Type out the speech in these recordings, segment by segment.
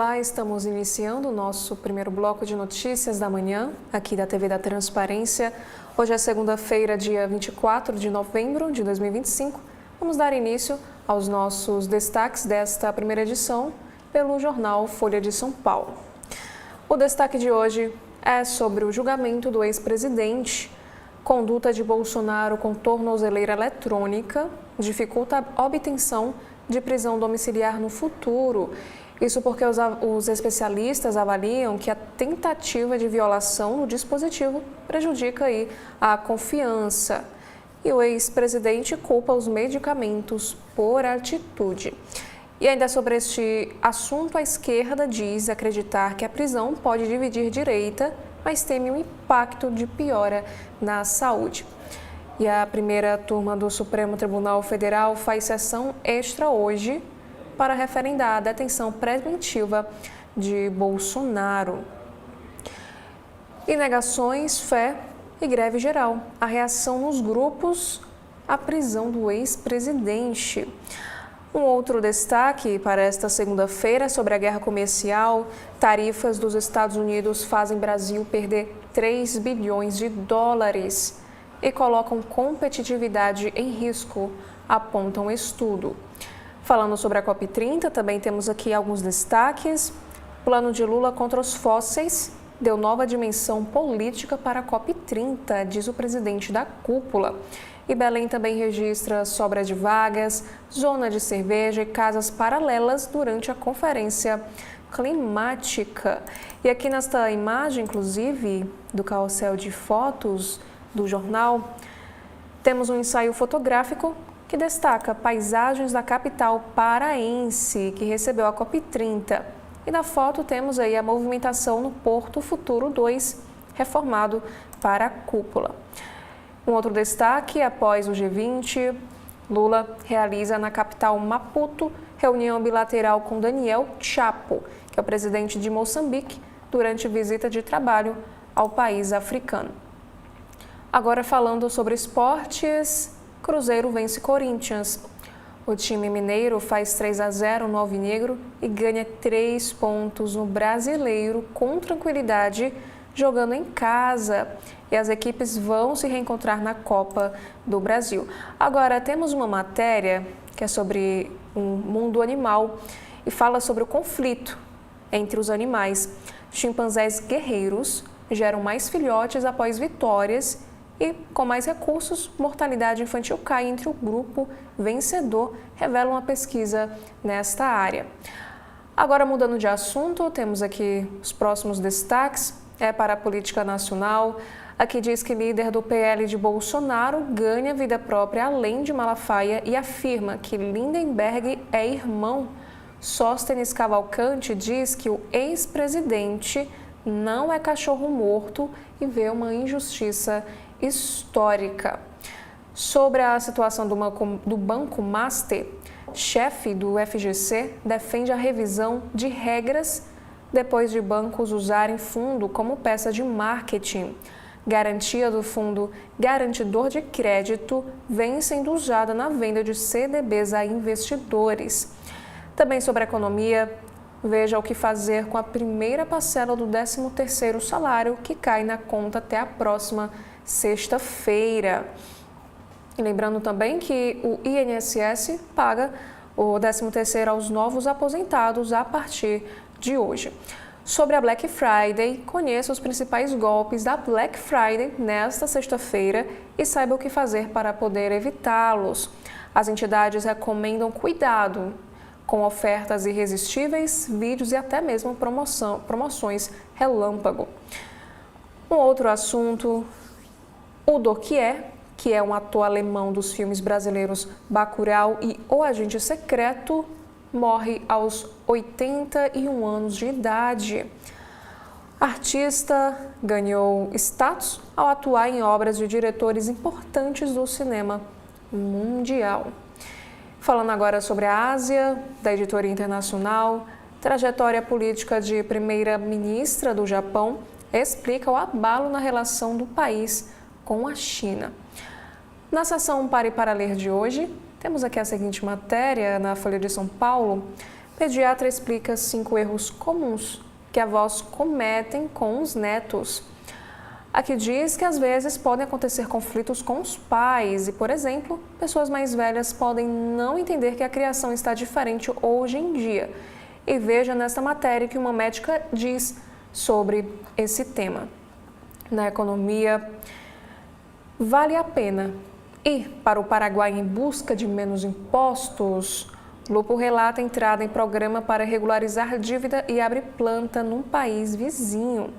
Olá, estamos iniciando o nosso primeiro bloco de notícias da manhã, aqui da TV da Transparência. Hoje é segunda-feira, dia 24 de novembro de 2025. Vamos dar início aos nossos destaques desta primeira edição pelo jornal Folha de São Paulo. O destaque de hoje é sobre o julgamento do ex-presidente. Conduta de Bolsonaro com tornozeleira eletrônica dificulta a obtenção de prisão domiciliar no futuro. Isso porque os especialistas avaliam que a tentativa de violação no dispositivo prejudica aí a confiança. E o ex-presidente culpa os medicamentos por atitude. E ainda sobre este assunto, a esquerda diz acreditar que a prisão pode dividir direita, mas teme um impacto de piora na saúde. E a primeira turma do Supremo Tribunal Federal faz sessão extra hoje para referendar a detenção preventiva de Bolsonaro. Indagações, fé e greve geral. A reação nos grupos à prisão do ex-presidente. Um outro destaque para esta segunda-feira sobre a guerra comercial. Tarifas dos Estados Unidos fazem Brasil perder 3 bilhões de dólares e colocam competitividade em risco, aponta um estudo. Falando sobre a COP30, também temos aqui alguns destaques. Plano de Lula contra os fósseis deu nova dimensão política para a COP30, diz o presidente da cúpula. E Belém também registra sobra de vagas, zona de cerveja e casas paralelas durante a conferência climática. E aqui nesta imagem, inclusive, do carrossel de fotos do jornal, temos um ensaio fotográfico que destaca paisagens da capital paraense, que recebeu a COP30. E na foto temos aí a movimentação no Porto Futuro 2, reformado para a cúpula. Um outro destaque, após o G20, Lula realiza na capital Maputo reunião bilateral com Daniel Chapo, que é o presidente de Moçambique, durante visita de trabalho ao país africano. Agora falando sobre esportes, Cruzeiro vence Corinthians. O time mineiro faz 3-0 no Alvinegro e ganha 3 pontos no Brasileiro com tranquilidade, jogando em casa. E as equipes vão se reencontrar na Copa do Brasil. Agora temos uma matéria que é sobre um mundo animal e fala sobre o conflito entre os animais. Chimpanzés guerreiros geram mais filhotes após vitórias e, com mais recursos, mortalidade infantil cai entre o grupo vencedor, revela uma pesquisa nesta área. Agora, mudando de assunto, temos aqui os próximos destaques. Para a política nacional. Aqui diz que líder do PL de Bolsonaro ganha vida própria além de Malafaia e afirma que Lindenberg é irmão. Sóstenes Cavalcante diz que o ex-presidente não é cachorro morto e vê uma injustiça histórica. Sobre a situação do Banco Master, chefe do FGC defende a revisão de regras depois de bancos usarem fundo como peça de marketing. Garantia do fundo garantidor de crédito vem sendo usada na venda de CDBs a investidores. Também sobre a economia, veja o que fazer com a primeira parcela do 13º salário que cai na conta até a próxima sexta-feira. E lembrando também que o INSS paga o 13º aos novos aposentados a partir de hoje. Sobre a Black Friday, conheça os principais golpes da Black Friday nesta sexta-feira e saiba o que fazer para poder evitá-los. As entidades recomendam cuidado com ofertas irresistíveis, vídeos e até mesmo promoções relâmpago. Um outro assunto, o Doquier, que é um ator alemão dos filmes brasileiros Bacurau e O Agente Secreto, morre aos 81 anos de idade. Artista ganhou status ao atuar em obras de diretores importantes do cinema mundial. Falando agora sobre a Ásia, da editoria internacional, trajetória política de primeira-ministra do Japão explica o abalo na relação do país com a China. Na seção Pare para Ler de hoje, temos aqui a seguinte matéria na Folha de São Paulo. Pediatra explica 5 erros comuns que avós cometem com os netos. Aqui diz que às vezes podem acontecer conflitos com os pais e, por exemplo, pessoas mais velhas podem não entender que a criação está diferente hoje em dia. E veja nesta matéria que uma médica diz sobre esse tema. Na economia, vale a pena ir para o Paraguai em busca de menos impostos? Lupo relata entrada em programa para regularizar dívida e abre planta num país vizinho.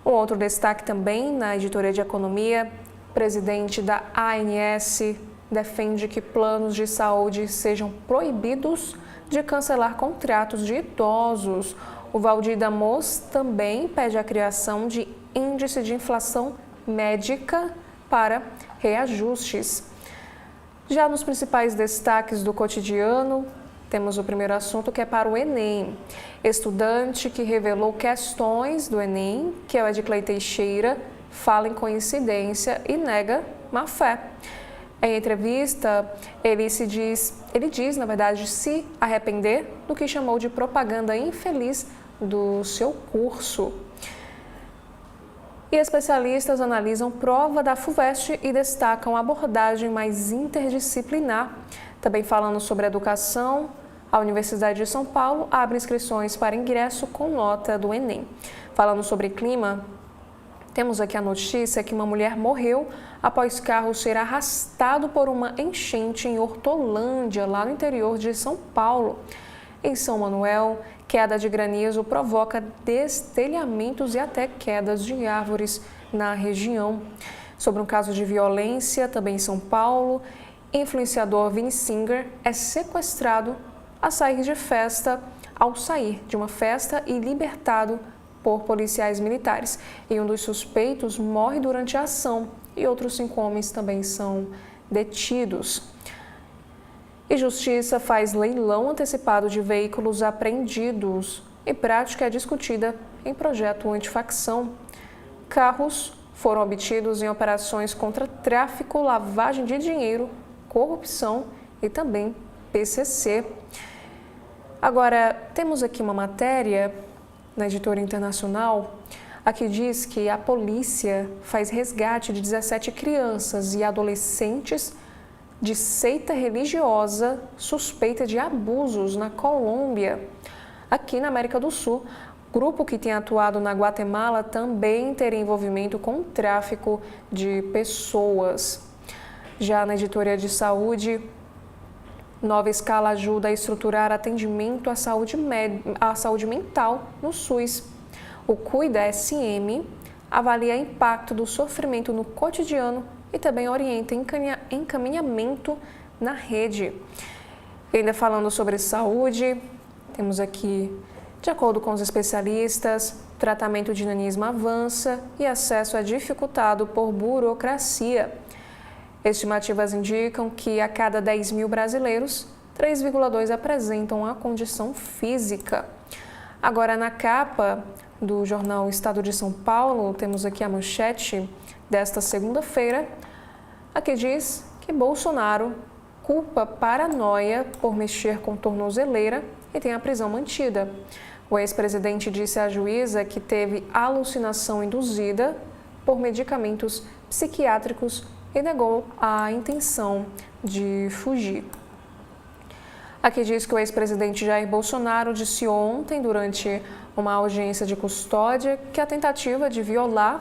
Um outro destaque também na editoria de economia, presidente da ANS defende que planos de saúde sejam proibidos de cancelar contratos de idosos. O Valdir Damos também pede a criação de índice de inflação médica para reajustes. Já nos principais destaques do cotidiano, temos o primeiro assunto que é para o Enem. Estudante que revelou questões do Enem, que é o Edclei Teixeira, fala em coincidência e nega má fé. Em entrevista, ele diz, na verdade, se arrepender do que chamou de propaganda infeliz do seu curso. E especialistas analisam prova da FUVEST e destacam a abordagem mais interdisciplinar. Também falando sobre educação, a Universidade de São Paulo abre inscrições para ingresso com nota do Enem. Falando sobre clima, temos aqui a notícia que uma mulher morreu após carro ser arrastado por uma enchente em Hortolândia, lá no interior de São Paulo. Em São Manuel, queda de granizo provoca destelhamentos e até quedas de árvores na região. Sobre um caso de violência, também em São Paulo, influenciador Vini Singer é sequestrado ao sair de uma festa e libertado por policiais militares. E um dos suspeitos morre durante a ação e outros 5 homens também são detidos. E Justiça faz leilão antecipado de veículos apreendidos e prática é discutida em projeto antifacção. Carros foram obtidos em operações contra tráfico, lavagem de dinheiro, corrupção e também PCC. Agora, temos aqui uma matéria na editora internacional, aqui diz que a polícia faz resgate de 17 crianças e adolescentes de seita religiosa suspeita de abusos na Colômbia. Aqui na América do Sul, grupo que tem atuado na Guatemala também teria envolvimento com o tráfico de pessoas. Já na editoria de saúde, nova escala ajuda a estruturar atendimento à saúde mental no SUS. O Cuida SM avalia o impacto do sofrimento no cotidiano e também orienta encaminhamento na rede. E ainda falando sobre saúde, temos aqui, de acordo com os especialistas, tratamento de nanismo avança e acesso é dificultado por burocracia. Estimativas indicam que a cada 10 mil brasileiros, 3,2 apresentam a condição física. Agora, na capa do jornal Estado de São Paulo, temos aqui a manchete desta segunda-feira, aqui diz que Bolsonaro culpa paranoia por mexer com tornozeleira e tem a prisão mantida. O ex-presidente disse à juíza que teve alucinação induzida por medicamentos psiquiátricos e negou a intenção de fugir. Aqui diz que o ex-presidente Jair Bolsonaro disse ontem, durante uma audiência de custódia, que a tentativa de violar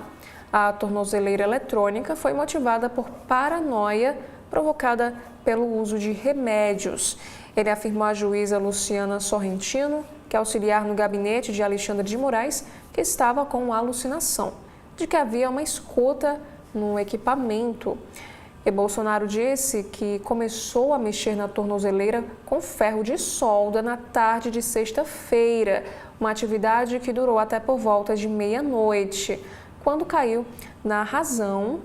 a tornozeleira eletrônica foi motivada por paranoia provocada pelo uso de remédios. Ele afirmou à juíza Luciana Sorrentino, que é auxiliar no gabinete de Alexandre de Moraes, que estava com alucinação, de que havia uma escuta no equipamento. E Bolsonaro disse que começou a mexer na tornozeleira com ferro de solda na tarde de sexta-feira, uma atividade que durou até por volta de meia-noite, quando caiu na razão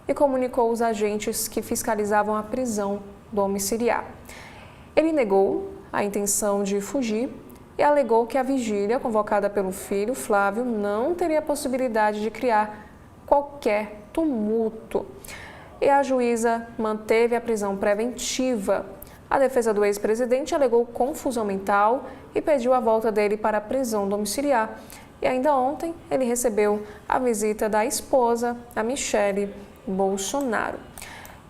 e comunicou aos agentes que fiscalizavam a prisão domiciliar. Ele negou a intenção de fugir e alegou que a vigília, convocada pelo filho, Flávio, não teria possibilidade de criar qualquer tumulto. E a juíza manteve a prisão preventiva. A defesa do ex-presidente alegou confusão mental e pediu a volta dele para a prisão domiciliar. E ainda ontem, ele recebeu a visita da esposa, a Michele Bolsonaro.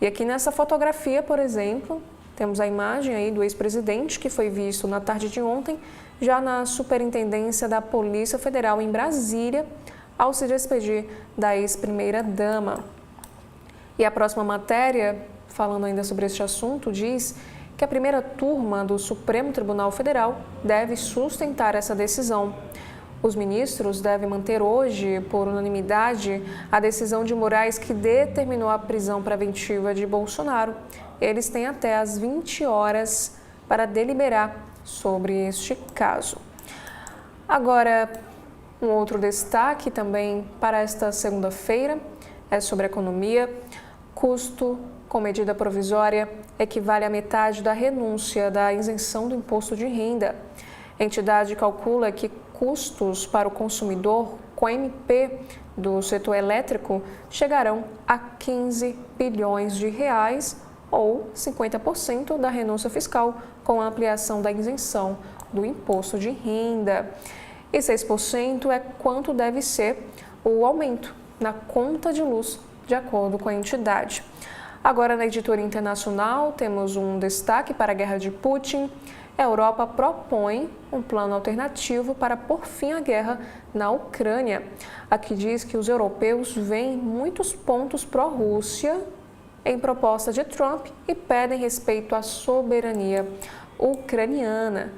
E aqui nessa fotografia, por exemplo, temos a imagem aí do ex-presidente que foi visto na tarde de ontem, já na Superintendência da Polícia Federal em Brasília, ao se despedir da ex-primeira-dama. E a próxima matéria, falando ainda sobre este assunto, diz que a primeira turma do Supremo Tribunal Federal deve sustentar essa decisão. Os ministros devem manter hoje, por unanimidade, a decisão de Moraes que determinou a prisão preventiva de Bolsonaro. Eles têm até às 20 horas para deliberar sobre este caso. Agora, um outro destaque também para esta segunda-feira é sobre a economia. Custo com medida provisória equivale à metade da renúncia da isenção do imposto de renda. A entidade calcula que custos para o consumidor com MP do setor elétrico chegarão a 15 bilhões de reais ou 50% da renúncia fiscal com a ampliação da isenção do imposto de renda. E 6% é quanto deve ser o aumento na conta de luz, de acordo com a entidade. Agora, na editoria internacional, temos um destaque para a guerra de Putin. A Europa propõe um plano alternativo para pôr fim à guerra na Ucrânia. Aqui diz que os europeus veem muitos pontos pró-Rússia em proposta de Trump e pedem respeito à soberania ucraniana.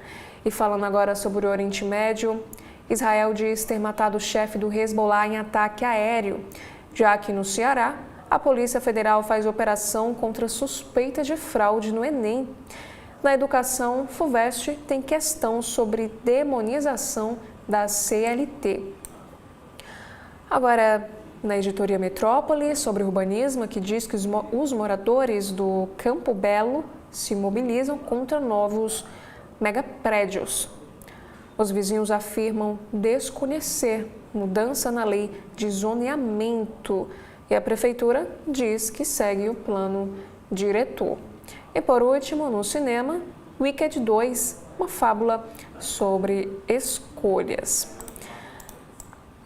E falando agora sobre o Oriente Médio, Israel diz ter matado o chefe do Hezbollah em ataque aéreo. Já que no Ceará, a Polícia Federal faz operação contra suspeita de fraude no Enem. Na educação, FUVEST tem questão sobre demonização da CLT. Agora, na editoria Metrópole, sobre urbanismo, que diz que os moradores do Campo Belo se mobilizam contra novos megaprédios. Os vizinhos afirmam desconhecer mudança na lei de zoneamento e a prefeitura diz que segue o plano diretor. E por último, no cinema, Wicked 2, uma fábula sobre escolhas.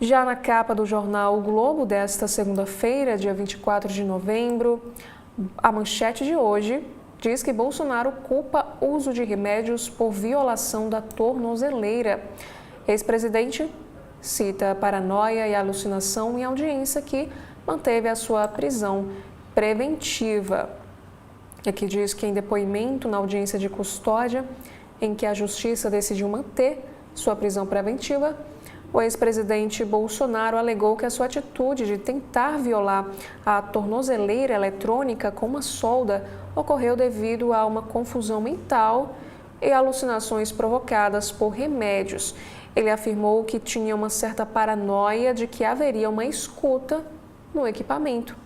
Já na capa do jornal O Globo desta segunda-feira, dia 24 de novembro, a manchete de hoje diz que Bolsonaro culpa uso de remédios por violação da tornozeleira. Ex-presidente cita paranoia e alucinação em audiência que manteve a sua prisão preventiva. Aqui diz que em depoimento na audiência de custódia, em que a Justiça decidiu manter sua prisão preventiva, o ex-presidente Bolsonaro alegou que a sua atitude de tentar violar a tornozeleira eletrônica com uma solda ocorreu devido a uma confusão mental e alucinações provocadas por remédios. Ele afirmou que tinha uma certa paranoia de que haveria uma escuta no equipamento.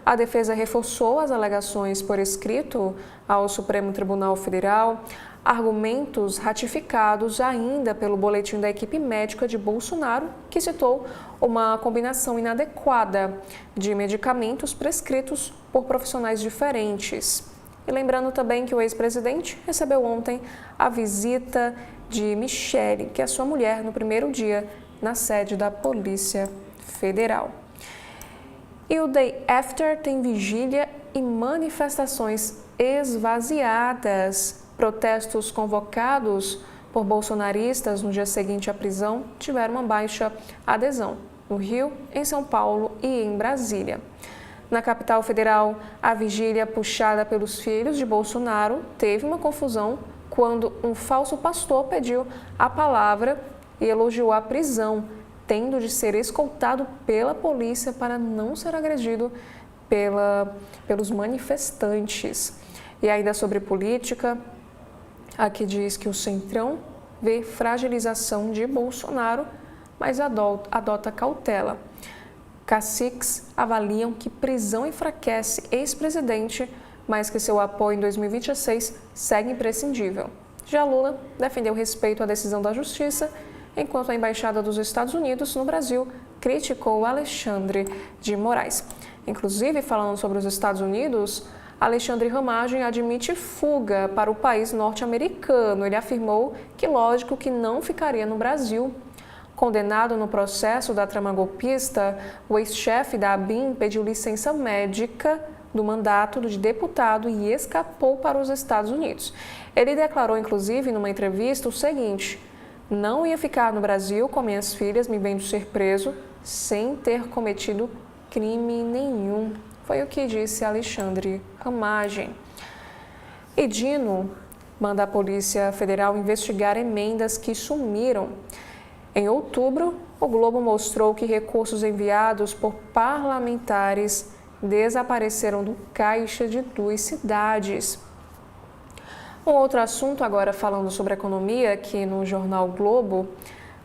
A defesa reforçou as alegações por escrito ao Supremo Tribunal Federal, argumentos ratificados ainda pelo boletim da equipe médica de Bolsonaro, que citou uma combinação inadequada de medicamentos prescritos por profissionais diferentes. E lembrando também que o ex-presidente recebeu ontem a visita de Michele, que é sua mulher, no primeiro dia na sede da Polícia Federal. E o Day After tem vigília e manifestações esvaziadas. Protestos convocados por bolsonaristas no dia seguinte à prisão tiveram uma baixa adesão no Rio, em São Paulo e em Brasília. Na capital federal, a vigília puxada pelos filhos de Bolsonaro teve uma confusão quando um falso pastor pediu a palavra e elogiou a prisão, tendo de ser escoltado pela polícia para não ser agredido pelos manifestantes. E ainda sobre política, aqui diz que o Centrão vê fragilização de Bolsonaro, mas adota cautela. Caciques avaliam que prisão enfraquece ex-presidente, mas que seu apoio em 2026 segue imprescindível. Já Lula defendeu respeito à decisão da Justiça, enquanto a Embaixada dos Estados Unidos no Brasil criticou Alexandre de Moraes. Inclusive, falando sobre os Estados Unidos, Alexandre Ramagem admite fuga para o país norte-americano. Ele afirmou que, lógico, que não ficaria no Brasil. Condenado no processo da trama golpista, o ex-chefe da ABIN pediu licença médica do mandato de deputado e escapou para os Estados Unidos. Ele declarou, inclusive, numa entrevista o seguinte: não ia ficar no Brasil com minhas filhas me vendo ser preso sem ter cometido crime nenhum. Foi o que disse Alexandre Ramagem. E Dino manda a Polícia Federal investigar emendas que sumiram. Em outubro, o Globo mostrou que recursos enviados por parlamentares desapareceram do caixa de 2 cidades. Um outro assunto, agora falando sobre economia, aqui no jornal Globo,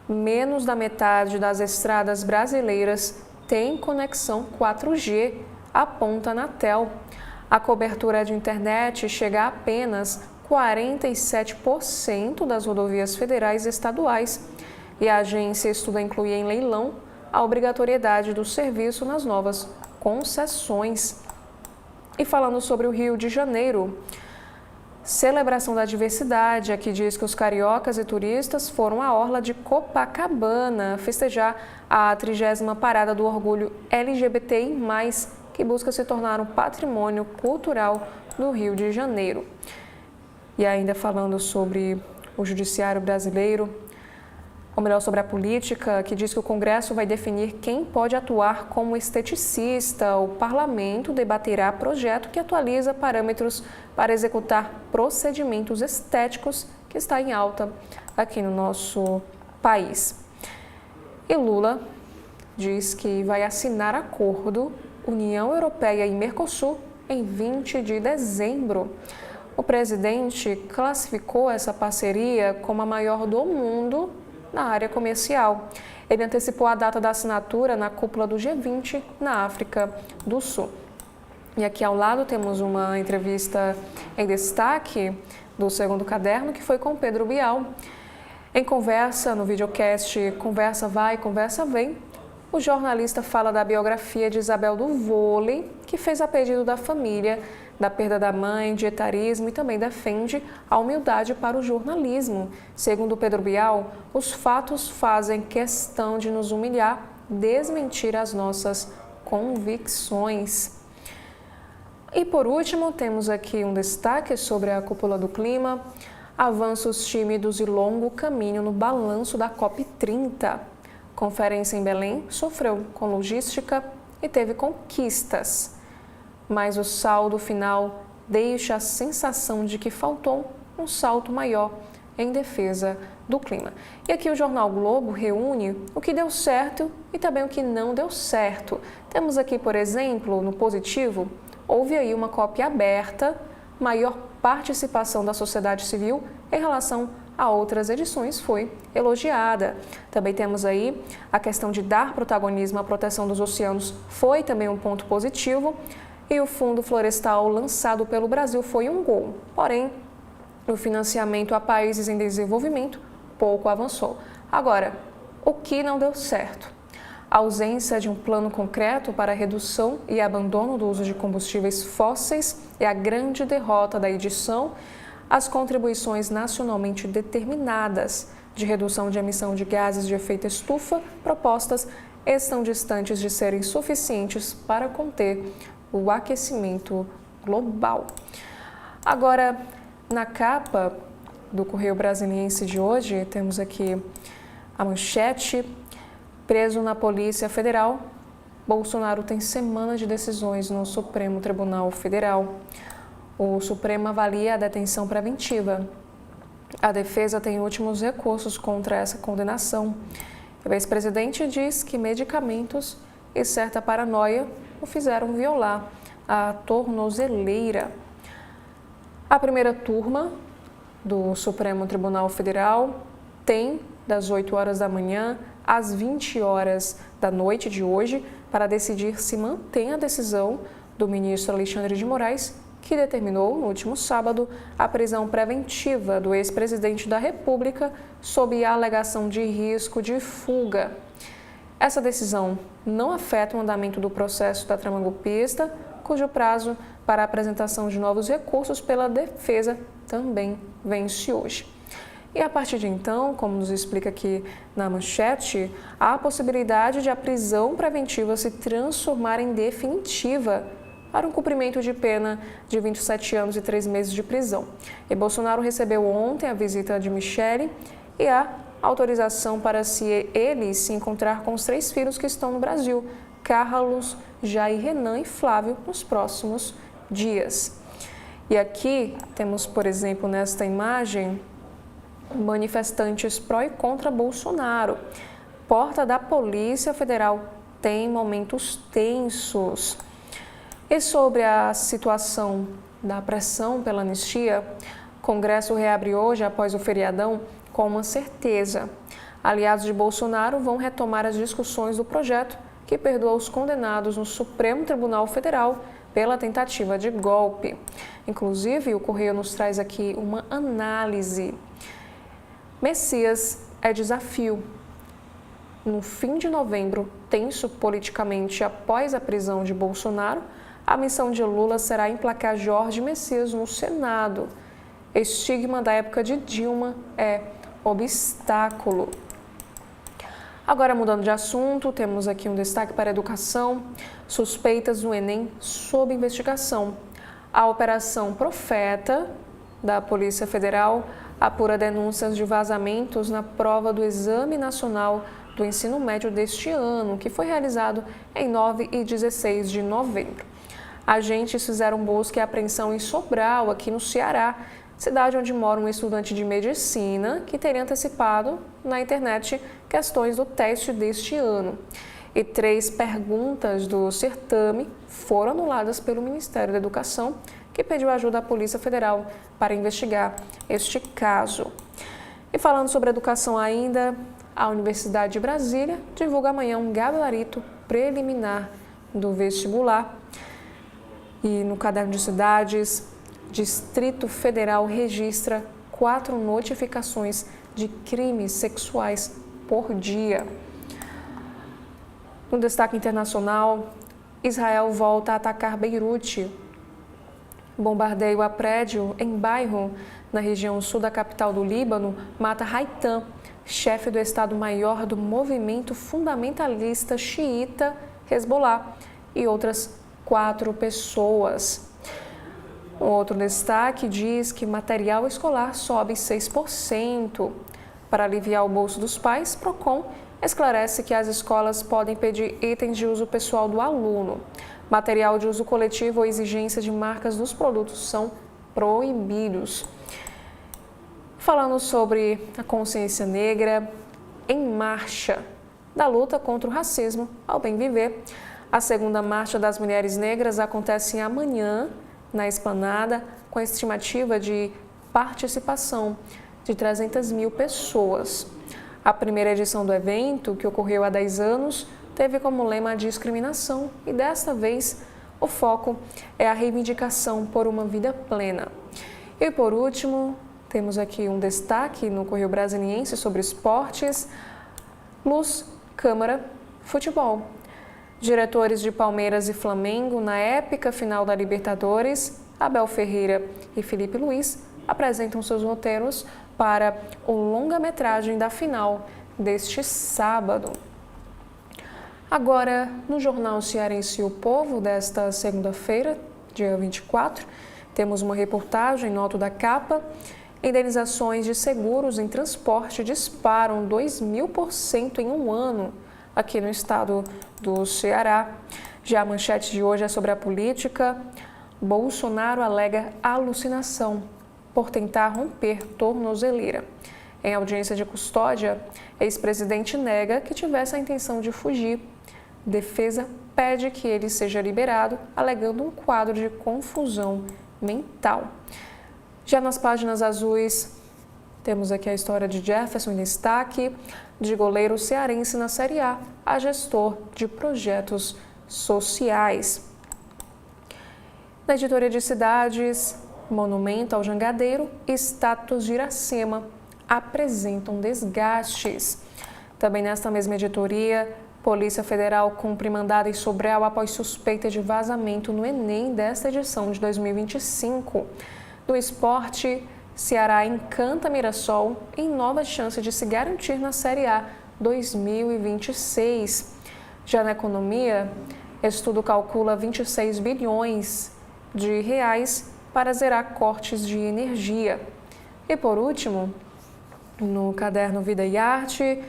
menos da metade das estradas brasileiras tem conexão 4G, aponta a Anatel. A cobertura de internet chega a apenas 47% das rodovias federais e estaduais, e a agência estuda incluir em leilão a obrigatoriedade do serviço nas novas concessões. E falando sobre o Rio de Janeiro, celebração da diversidade, aqui diz que os cariocas e turistas foram à orla de Copacabana festejar a 30ª Parada do Orgulho LGBTI+, que busca se tornar um patrimônio cultural do Rio de Janeiro. E ainda falando sobre o judiciário brasileiro, ou melhor, sobre a política, que diz que o Congresso vai definir quem pode atuar como esteticista. O Parlamento debaterá projeto que atualiza parâmetros para executar procedimentos estéticos, que está em alta aqui no nosso país. E Lula diz que vai assinar acordo União Europeia e Mercosul em 20 de dezembro. O presidente classificou essa parceria como a maior do mundo na área comercial. Ele antecipou a data da assinatura na cúpula do G20 na África do Sul. E aqui ao lado temos uma entrevista em destaque do Segundo Caderno, que foi com Pedro Bial. Em conversa, no videocast Conversa Vai, Conversa Vem, o jornalista fala da biografia de Isabel do vôlei, que fez a pedido da família, da perda da mãe, de etarismo, e também defende a humildade para o jornalismo. Segundo Pedro Bial, os fatos fazem questão de nos humilhar, desmentir as nossas convicções. E por último, temos aqui um destaque sobre a cúpula do clima, avanços tímidos e longo caminho no balanço da COP30. Conferência em Belém sofreu com logística e teve conquistas, mas o saldo final deixa a sensação de que faltou um salto maior em defesa do clima. E aqui o Jornal Globo reúne o que deu certo e também o que não deu certo. Temos aqui, por exemplo, no positivo, houve aí uma COP aberta, maior participação da sociedade civil em relação a outras edições foi elogiada. Também temos aí a questão de dar protagonismo à proteção dos oceanos, foi também um ponto positivo. E o Fundo Florestal lançado pelo Brasil foi um gol. Porém, o financiamento a países em desenvolvimento pouco avançou. Agora, o que não deu certo? A ausência de um plano concreto para a redução e abandono do uso de combustíveis fósseis é a grande derrota da edição. As contribuições nacionalmente determinadas de redução de emissão de gases de efeito estufa propostas estão distantes de serem suficientes para conter o aquecimento global. Agora, na capa do Correio Brasiliense de hoje, temos aqui a manchete: preso na Polícia Federal, Bolsonaro tem semana de decisões no Supremo Tribunal Federal. O Supremo avalia a detenção preventiva. A defesa tem últimos recursos contra essa condenação. O ex-presidente diz que medicamentos e certa paranoia o fizeram violar a tornozeleira. A primeira turma do Supremo Tribunal Federal tem das 8 horas da manhã às 20 horas da noite de hoje para decidir se mantém a decisão do ministro Alexandre de Moraes, que determinou no último sábado a prisão preventiva do ex-presidente da República sob a alegação de risco de fuga. Essa decisão não afeta o andamento do processo da trama golpista, cujo prazo para a apresentação de novos recursos pela defesa também vence hoje. E a partir de então, como nos explica aqui na manchete, há a possibilidade de a prisão preventiva se transformar em definitiva para um cumprimento de pena de 27 anos e 3 meses de prisão. E Bolsonaro recebeu ontem a visita de Michele e a autorização para ele se encontrar com os 3 filhos que estão no Brasil, Carlos, Jair, Renan e Flávio, nos próximos dias. E aqui temos, por exemplo, nesta imagem, manifestantes pró e contra Bolsonaro. Porta da Polícia Federal tem momentos tensos. E sobre a situação da pressão pela anistia, o Congresso reabre hoje após o feriadão com uma certeza. Aliados de Bolsonaro vão retomar as discussões do projeto que perdoa os condenados no Supremo Tribunal Federal pela tentativa de golpe. Inclusive, o Correio nos traz aqui uma análise. Messias é desafio. No fim de novembro, tenso politicamente após a prisão de Bolsonaro, a missão de Lula será emplacar Jorge Messias no Senado. Estigma da época de Dilma é obstáculo. Agora, mudando de assunto, temos aqui um destaque para a educação. Suspeitas no Enem sob investigação. A Operação Profeta da Polícia Federal apura denúncias de vazamentos na prova do Exame Nacional do Ensino Médio deste ano, que foi realizado em 9 e 16 de novembro. Agentes fizeram busca e apreensão em Sobral, aqui no Ceará, cidade onde mora um estudante de medicina que teria antecipado na internet questões do teste deste ano. E 3 perguntas do certame foram anuladas pelo Ministério da Educação, que pediu ajuda à Polícia Federal para investigar este caso. E falando sobre educação ainda, a Universidade de Brasília divulga amanhã um gabarito preliminar do vestibular. E no Caderno de Cidades, Distrito Federal registra 4 notificações de crimes sexuais por dia. No destaque internacional, Israel volta a atacar Beirute. Bombardeio a prédio em bairro na região sul da capital do Líbano mata Haitham, chefe do Estado-Maior do movimento fundamentalista xiita Hezbollah, e outras 4 pessoas. Outro destaque diz que material escolar sobe 6%. Para aliviar o bolso dos pais, Procon esclarece que as escolas podem pedir itens de uso pessoal do aluno. Material de uso coletivo ou exigência de marcas dos produtos são proibidos. Falando sobre a consciência negra, em marcha da luta contra o racismo ao bem viver, a segunda marcha das mulheres negras acontece amanhã na Esplanada, com a estimativa de participação de 300 mil pessoas. A primeira edição do evento, que ocorreu há 10 anos, teve como lema a discriminação e, desta vez, o foco é a reivindicação por uma vida plena. E, por último, temos aqui um destaque no Correio Brasiliense sobre esportes. Luz, Câmara, futebol. Diretores de Palmeiras e Flamengo, na épica final da Libertadores, Abel Ferreira e Felipe Luiz, apresentam seus roteiros para o longa-metragem da final deste sábado. Agora, no Jornal Cearense O Povo, desta segunda-feira, dia 24, temos uma reportagem, nota da capa. Indenizações de seguros em transporte disparam 2.000% em um ano aqui no estado do Ceará. Já a manchete de hoje é sobre a política. Bolsonaro alega alucinação por tentar romper tornozeleira. Em audiência de custódia, ex-presidente nega que tivesse a intenção de fugir. Defesa pede que ele seja liberado, alegando um quadro de confusão mental. Já nas páginas azuis, temos aqui a história de Jefferson em destaque, de goleiro cearense na Série A gestor de projetos sociais. Na editoria de cidades, Monumento ao Jangadeiro e estátuas de Iracema apresentam desgastes. Também nesta mesma editoria, Polícia Federal cumpre mandado em Sobral após suspeita de vazamento no Enem desta edição de 2025. Do esporte, Ceará encanta Mirassol em nova chance de se garantir na Série A 2026. Já na economia, estudo calcula 26 bilhões de reais para zerar cortes de energia. E por último, no caderno Vida e Arte,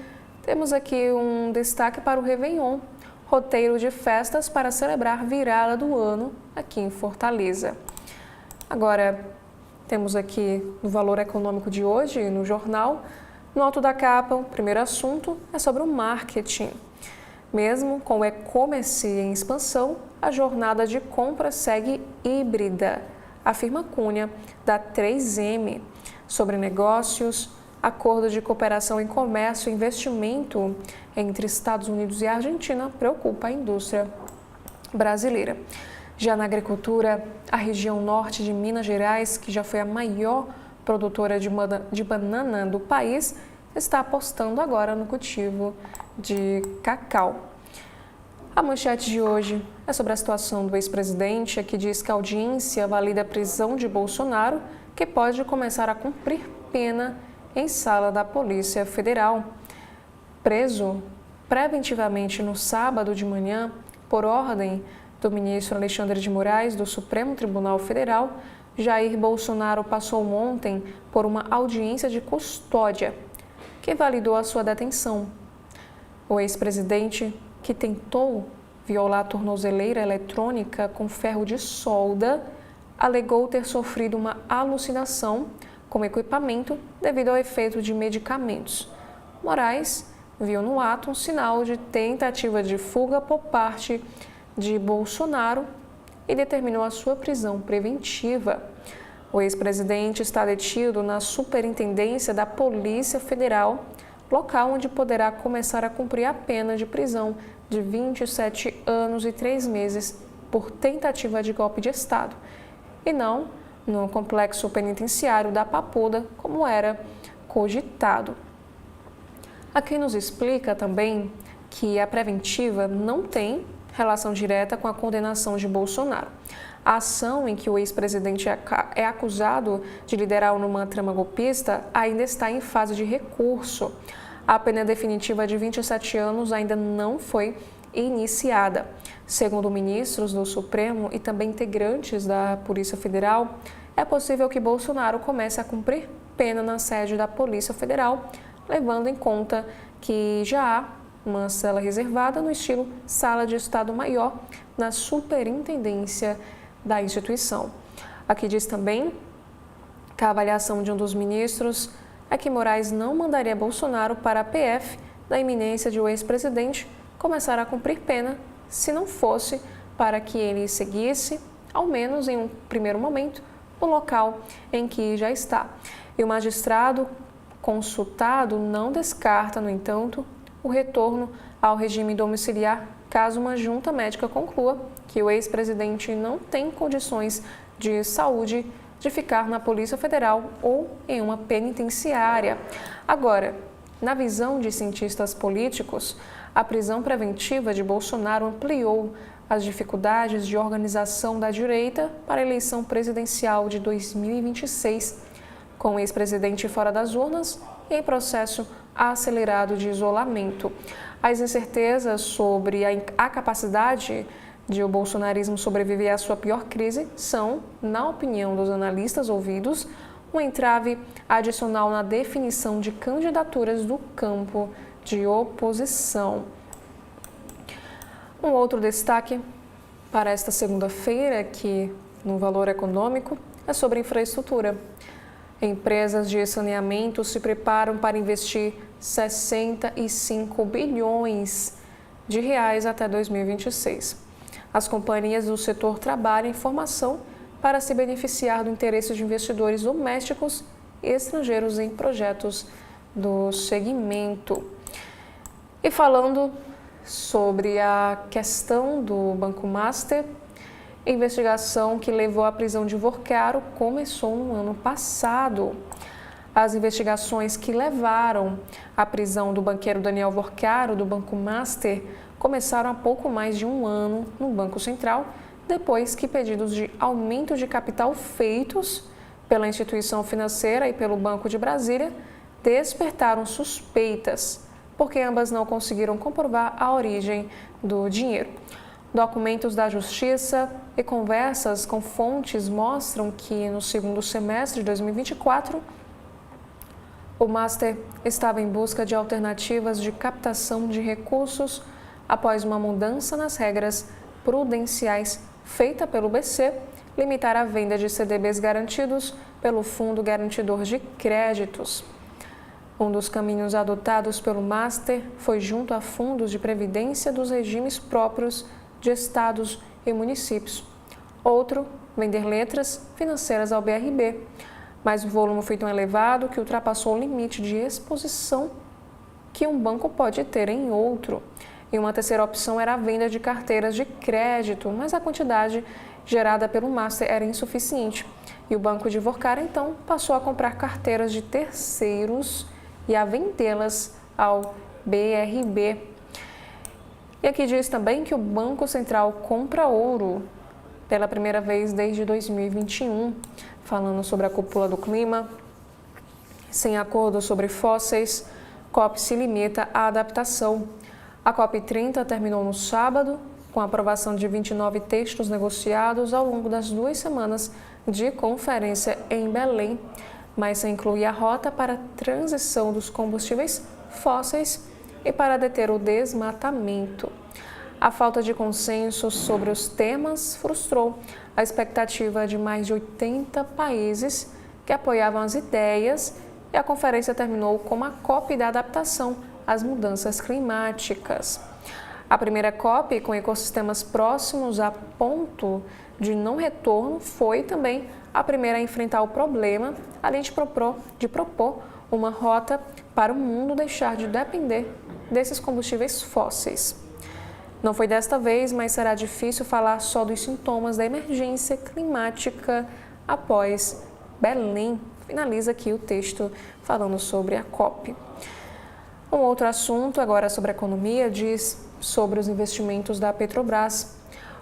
temos aqui um destaque para o Réveillon, roteiro de festas para celebrar virada do ano aqui em Fortaleza. Agora, temos aqui no Valor Econômico de hoje, no jornal, no alto da capa, o primeiro assunto é sobre o marketing. Mesmo com o e-commerce em expansão, a jornada de compra segue híbrida, afirma Cunha, da 3M. Sobre negócios, acordo de cooperação em comércio e investimento entre Estados Unidos e Argentina preocupa a indústria brasileira. Já na agricultura, a região norte de Minas Gerais, que já foi a maior produtora de banana do país, está apostando agora no cultivo de cacau. A manchete de hoje é sobre a situação do ex-presidente, que diz que a audiência valida a prisão de Bolsonaro, que pode começar a cumprir pena em sala da Polícia Federal. Preso preventivamente no sábado de manhã, por ordem do ministro Alexandre de Moraes, do Supremo Tribunal Federal, Jair Bolsonaro passou ontem por uma audiência de custódia, que validou a sua detenção. O ex-presidente, que tentou violar a tornozeleira eletrônica com ferro de solda, alegou ter sofrido uma alucinação com equipamento devido ao efeito de medicamentos. Moraes viu no ato um sinal de tentativa de fuga por parte de Bolsonaro e determinou a sua prisão preventiva. O ex-presidente está detido na Superintendência da Polícia Federal, local onde poderá começar a cumprir a pena de prisão de 27 anos e 3 meses por tentativa de golpe de Estado, e não no complexo penitenciário da Papuda, como era cogitado. Aqui nos explica também que a preventiva não tem relação direta com a condenação de Bolsonaro. A ação em que o ex-presidente é acusado de liderar uma trama golpista ainda está em fase de recurso. A pena definitiva de 27 anos ainda não foi iniciada. Segundo ministros do Supremo e também integrantes da Polícia Federal, é possível que Bolsonaro comece a cumprir pena na sede da Polícia Federal, levando em conta que já há uma cela reservada no estilo Sala de Estado-Maior na superintendência da instituição. Aqui diz também que a avaliação de um dos ministros é que Moraes não mandaria Bolsonaro para a PF da iminência de o ex-presidente começar a cumprir pena se não fosse para que ele seguisse, ao menos em um primeiro momento, no local em que já está. E o magistrado consultado não descarta, no entanto, o retorno ao regime domiciliar caso uma junta médica conclua que o ex-presidente não tem condições de saúde de ficar na Polícia Federal ou em uma penitenciária. Agora, na visão de cientistas políticos, a prisão preventiva de Bolsonaro ampliou as dificuldades de organização da direita para a eleição presidencial de 2026, com o ex-presidente fora das urnas e em processo acelerado de isolamento. As incertezas sobre a capacidade de o bolsonarismo sobreviver à sua pior crise são, na opinião dos analistas ouvidos, um entrave adicional na definição de candidaturas do campo de oposição. Um outro destaque para esta segunda-feira, aqui no Valor Econômico, é sobre infraestrutura. Empresas de saneamento se preparam para investir 65 bilhões de reais até 2026. As companhias do setor trabalham em formação para se beneficiar do interesse de investidores domésticos e estrangeiros em projetos do segmento. E falando sobre a questão do Banco Master, a investigação que levou à prisão de Vorcaro começou no ano passado. As investigações que levaram à prisão do banqueiro Daniel Vorcaro, do Banco Master, começaram há pouco mais de um ano no Banco Central, depois que pedidos de aumento de capital feitos pela instituição financeira e pelo Banco de Brasília despertaram suspeitas, porque ambas não conseguiram comprovar a origem do dinheiro. Documentos da Justiça e conversas com fontes mostram que no segundo semestre de 2024, o Master estava em busca de alternativas de captação de recursos após uma mudança nas regras prudenciais feita pelo BC, limitar a venda de CDBs garantidos pelo Fundo Garantidor de Créditos. Um dos caminhos adotados pelo Master foi junto a fundos de previdência dos regimes próprios de estados e municípios. Outro, vender letras financeiras ao BRB, mas o volume foi tão elevado que ultrapassou o limite de exposição que um banco pode ter em outro. E uma terceira opção era a venda de carteiras de crédito, mas a quantidade gerada pelo Master era insuficiente. E o Banco de Vorcaro, então, passou a comprar carteiras de terceiros e a vendê-las ao BRB. E aqui diz também que o Banco Central compra ouro pela primeira vez desde 2021, falando sobre a cúpula do clima. Sem acordo sobre fósseis, COP se limita à adaptação. A COP30 terminou no sábado, com a aprovação de 29 textos negociados ao longo das 2 semanas de conferência em Belém, mas sem incluir a rota para a transição dos combustíveis fósseis e para deter o desmatamento. A falta de consenso sobre os temas frustrou a expectativa de mais de 80 países que apoiavam as ideias, e a conferência terminou com uma COP da adaptação às mudanças climáticas. A primeira COP, com ecossistemas próximos a ponto de não retorno, foi também a primeira a enfrentar o problema, além de propor uma rota para o mundo deixar de depender desses combustíveis fósseis. Não foi desta vez, mas será difícil falar só dos sintomas da emergência climática após Belém. Finaliza aqui o texto falando sobre a COP. Um outro assunto, agora sobre a economia, diz sobre os investimentos da Petrobras.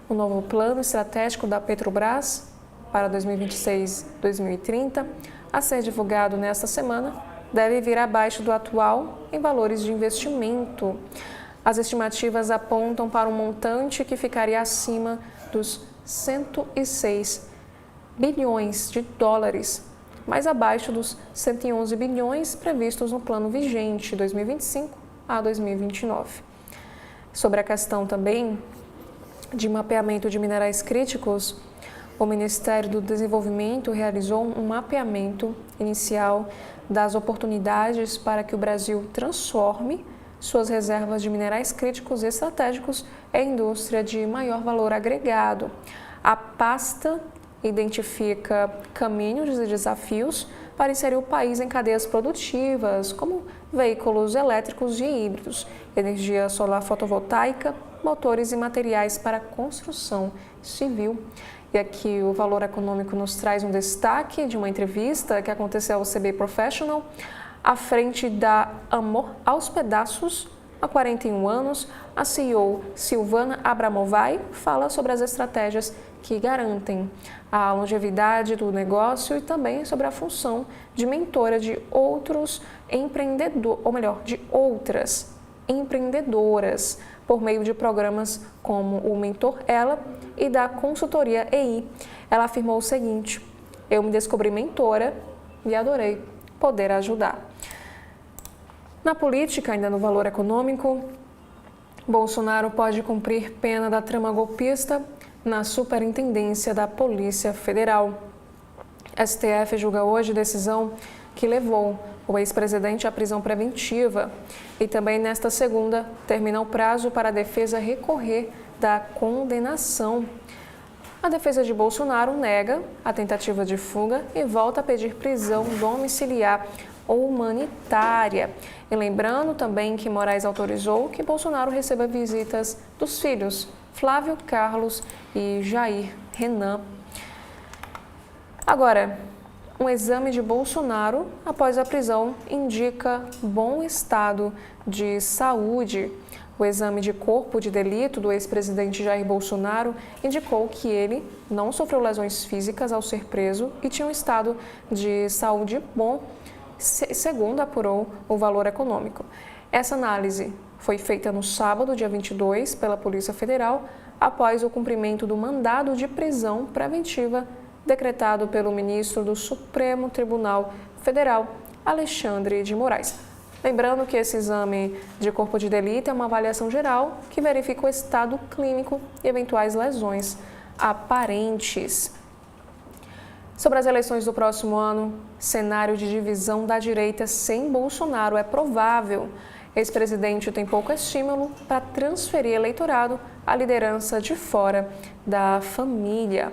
O novo plano estratégico da Petrobras para 2026-2030, a ser divulgado nesta semana, deve vir abaixo do atual em valores de investimento. As estimativas apontam para um montante que ficaria acima dos 106 bilhões de dólares, mais abaixo dos 111 bilhões previstos no plano vigente 2025 a 2029. Sobre a questão também de mapeamento de minerais críticos, o Ministério do Desenvolvimento realizou um mapeamento inicial das oportunidades para que o Brasil transforme suas reservas de minerais críticos estratégicos em indústria de maior valor agregado. A pasta identifica caminhos e desafios para inserir o país em cadeias produtivas, como veículos elétricos e híbridos, energia solar fotovoltaica, motores e materiais para construção civil. E aqui o Valor Econômico nos traz um destaque de uma entrevista que aconteceu ao CB Professional, à frente da Amor aos Pedaços. Há 41 anos, a CEO Silvana Abramovay fala sobre as estratégias que garantem a longevidade do negócio e também sobre a função de mentora de outros empreendedores, ou melhor, de outras empreendedoras, por meio de programas como o Mentor Ela e da consultoria EI. Ela afirmou o seguinte: eu me descobri mentora e adorei poder ajudar. Na política, ainda no Valor Econômico, Bolsonaro pode cumprir pena da trama golpista na Superintendência da Polícia Federal. STF julga hoje decisão que levou o ex-presidente à prisão preventiva e também nesta segunda termina o prazo para a defesa recorrer da condenação. A defesa de Bolsonaro nega a tentativa de fuga e volta a pedir prisão domiciliar ou humanitária. E lembrando também que Moraes autorizou que Bolsonaro receba visitas dos filhos Flávio, Carlos e Jair Renan. Agora, Um exame de Bolsonaro após a prisão indica bom estado de saúde. O exame de corpo de delito do ex-presidente Jair Bolsonaro indicou que ele não sofreu lesões físicas ao ser preso e tinha um estado de saúde bom, segundo apurou o Valor Econômico. Essa análise foi feita no sábado, dia 22, pela Polícia Federal, após o cumprimento do mandado de prisão preventiva decretado pelo ministro do Supremo Tribunal Federal, Alexandre de Moraes. Lembrando que esse exame de corpo de delito é uma avaliação geral que verifica o estado clínico e eventuais lesões aparentes. Sobre as eleições do próximo ano, cenário de divisão da direita sem Bolsonaro é provável. Ex-presidente tem pouco estímulo para transferir eleitorado à liderança de fora da família.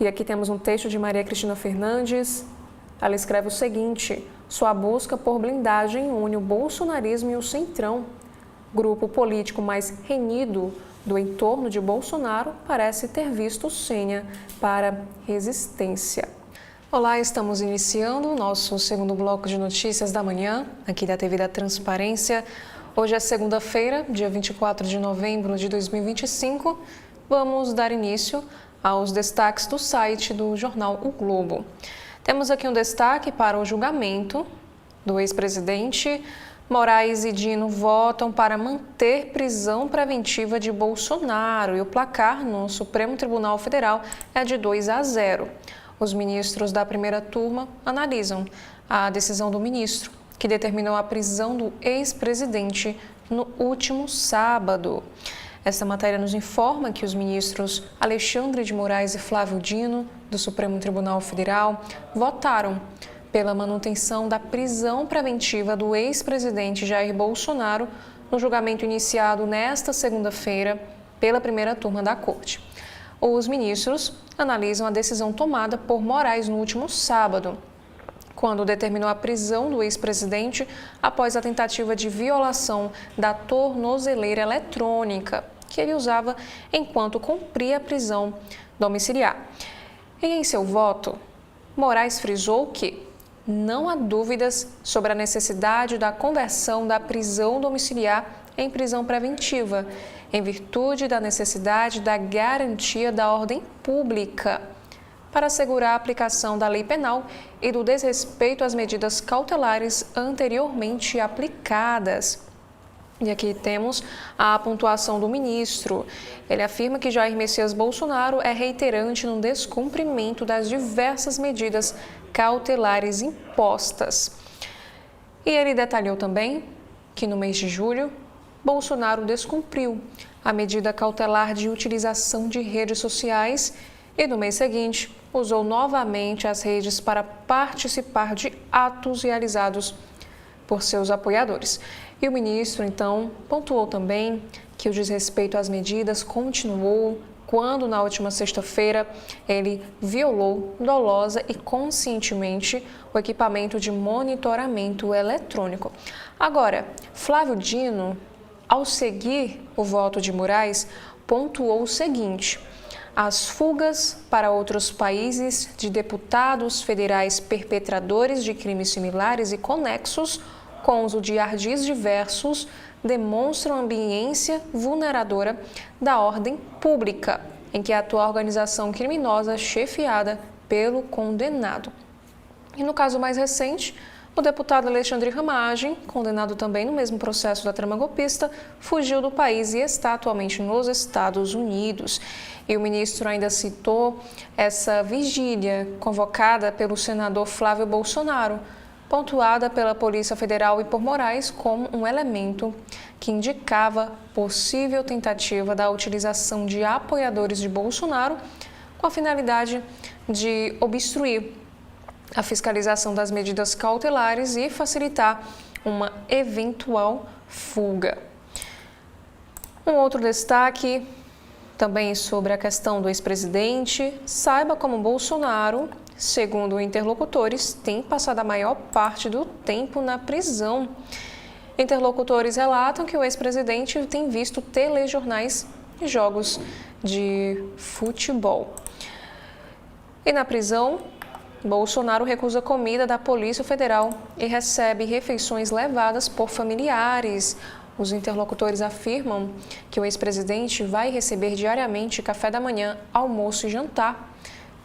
E aqui temos um texto de Maria Cristina Fernandes. Ela escreve o seguinte: sua busca por blindagem une o bolsonarismo e o centrão. Grupo político mais renido do entorno de Bolsonaro parece ter visto senha para resistência. Olá, estamos iniciando o nosso segundo bloco de notícias da manhã, aqui da TV da Transparência. Hoje é segunda-feira, dia 24 de novembro de 2025. Vamos dar início aos destaques do site do jornal O Globo. Temos aqui um destaque para o julgamento do ex-presidente. Moraes e Dino votam para manter prisão preventiva de Bolsonaro e o placar no Supremo Tribunal Federal é de 2-0. Os ministros da primeira turma analisam a decisão do ministro, que determinou a prisão do ex-presidente no último sábado. Esta matéria nos informa que os ministros Alexandre de Moraes e Flávio Dino, do Supremo Tribunal Federal, votaram pela manutenção da prisão preventiva do ex-presidente Jair Bolsonaro no julgamento iniciado nesta segunda-feira pela primeira turma da Corte. Os ministros analisam a decisão tomada por Moraes no último sábado, quando determinou a prisão do ex-presidente após a tentativa de violação da tornozeleira eletrônica que ele usava enquanto cumpria a prisão domiciliar. E em seu voto, Moraes frisou que não há dúvidas sobre a necessidade da conversão da prisão domiciliar em prisão preventiva, em virtude da necessidade da garantia da ordem pública, para assegurar a aplicação da lei penal e do desrespeito às medidas cautelares anteriormente aplicadas. E aqui temos a pontuação do ministro. Ele afirma que Jair Messias Bolsonaro é reiterante no descumprimento das diversas medidas cautelares impostas. E ele detalhou também que no mês de julho, Bolsonaro descumpriu a medida cautelar de utilização de redes sociais e no mês seguinte usou novamente as redes para participar de atos realizados por seus apoiadores. E o ministro, então, pontuou também que o desrespeito às medidas continuou quando, na última sexta-feira, ele violou dolosa e conscientemente o equipamento de monitoramento eletrônico. Agora, Flávio Dino, ao seguir o voto de Moraes, pontuou o seguinte: as fugas para outros países de deputados federais perpetradores de crimes similares e conexos com uso de ardis diversos demonstram ambiência vulneradora da ordem pública, em que atua a organização criminosa chefiada pelo condenado. E no caso mais recente, o deputado Alexandre Ramagem, condenado também no mesmo processo da trama golpista, fugiu do país e está atualmente nos Estados Unidos. E o ministro ainda citou essa vigília convocada pelo senador Flávio Bolsonaro, pontuada pela Polícia Federal e por Moraes como um elemento que indicava possível tentativa da utilização de apoiadores de Bolsonaro com a finalidade de obstruir a fiscalização das medidas cautelares e facilitar uma eventual fuga. Um outro destaque também sobre a questão do ex-presidente: saiba como Bolsonaro, segundo interlocutores, tem passado a maior parte do tempo na prisão. Interlocutores relatam que o ex-presidente tem visto telejornais e jogos de futebol. E na prisão, Bolsonaro recusa comida da Polícia Federal e recebe refeições levadas por familiares. Os interlocutores afirmam que o ex-presidente vai receber diariamente café da manhã, almoço e jantar.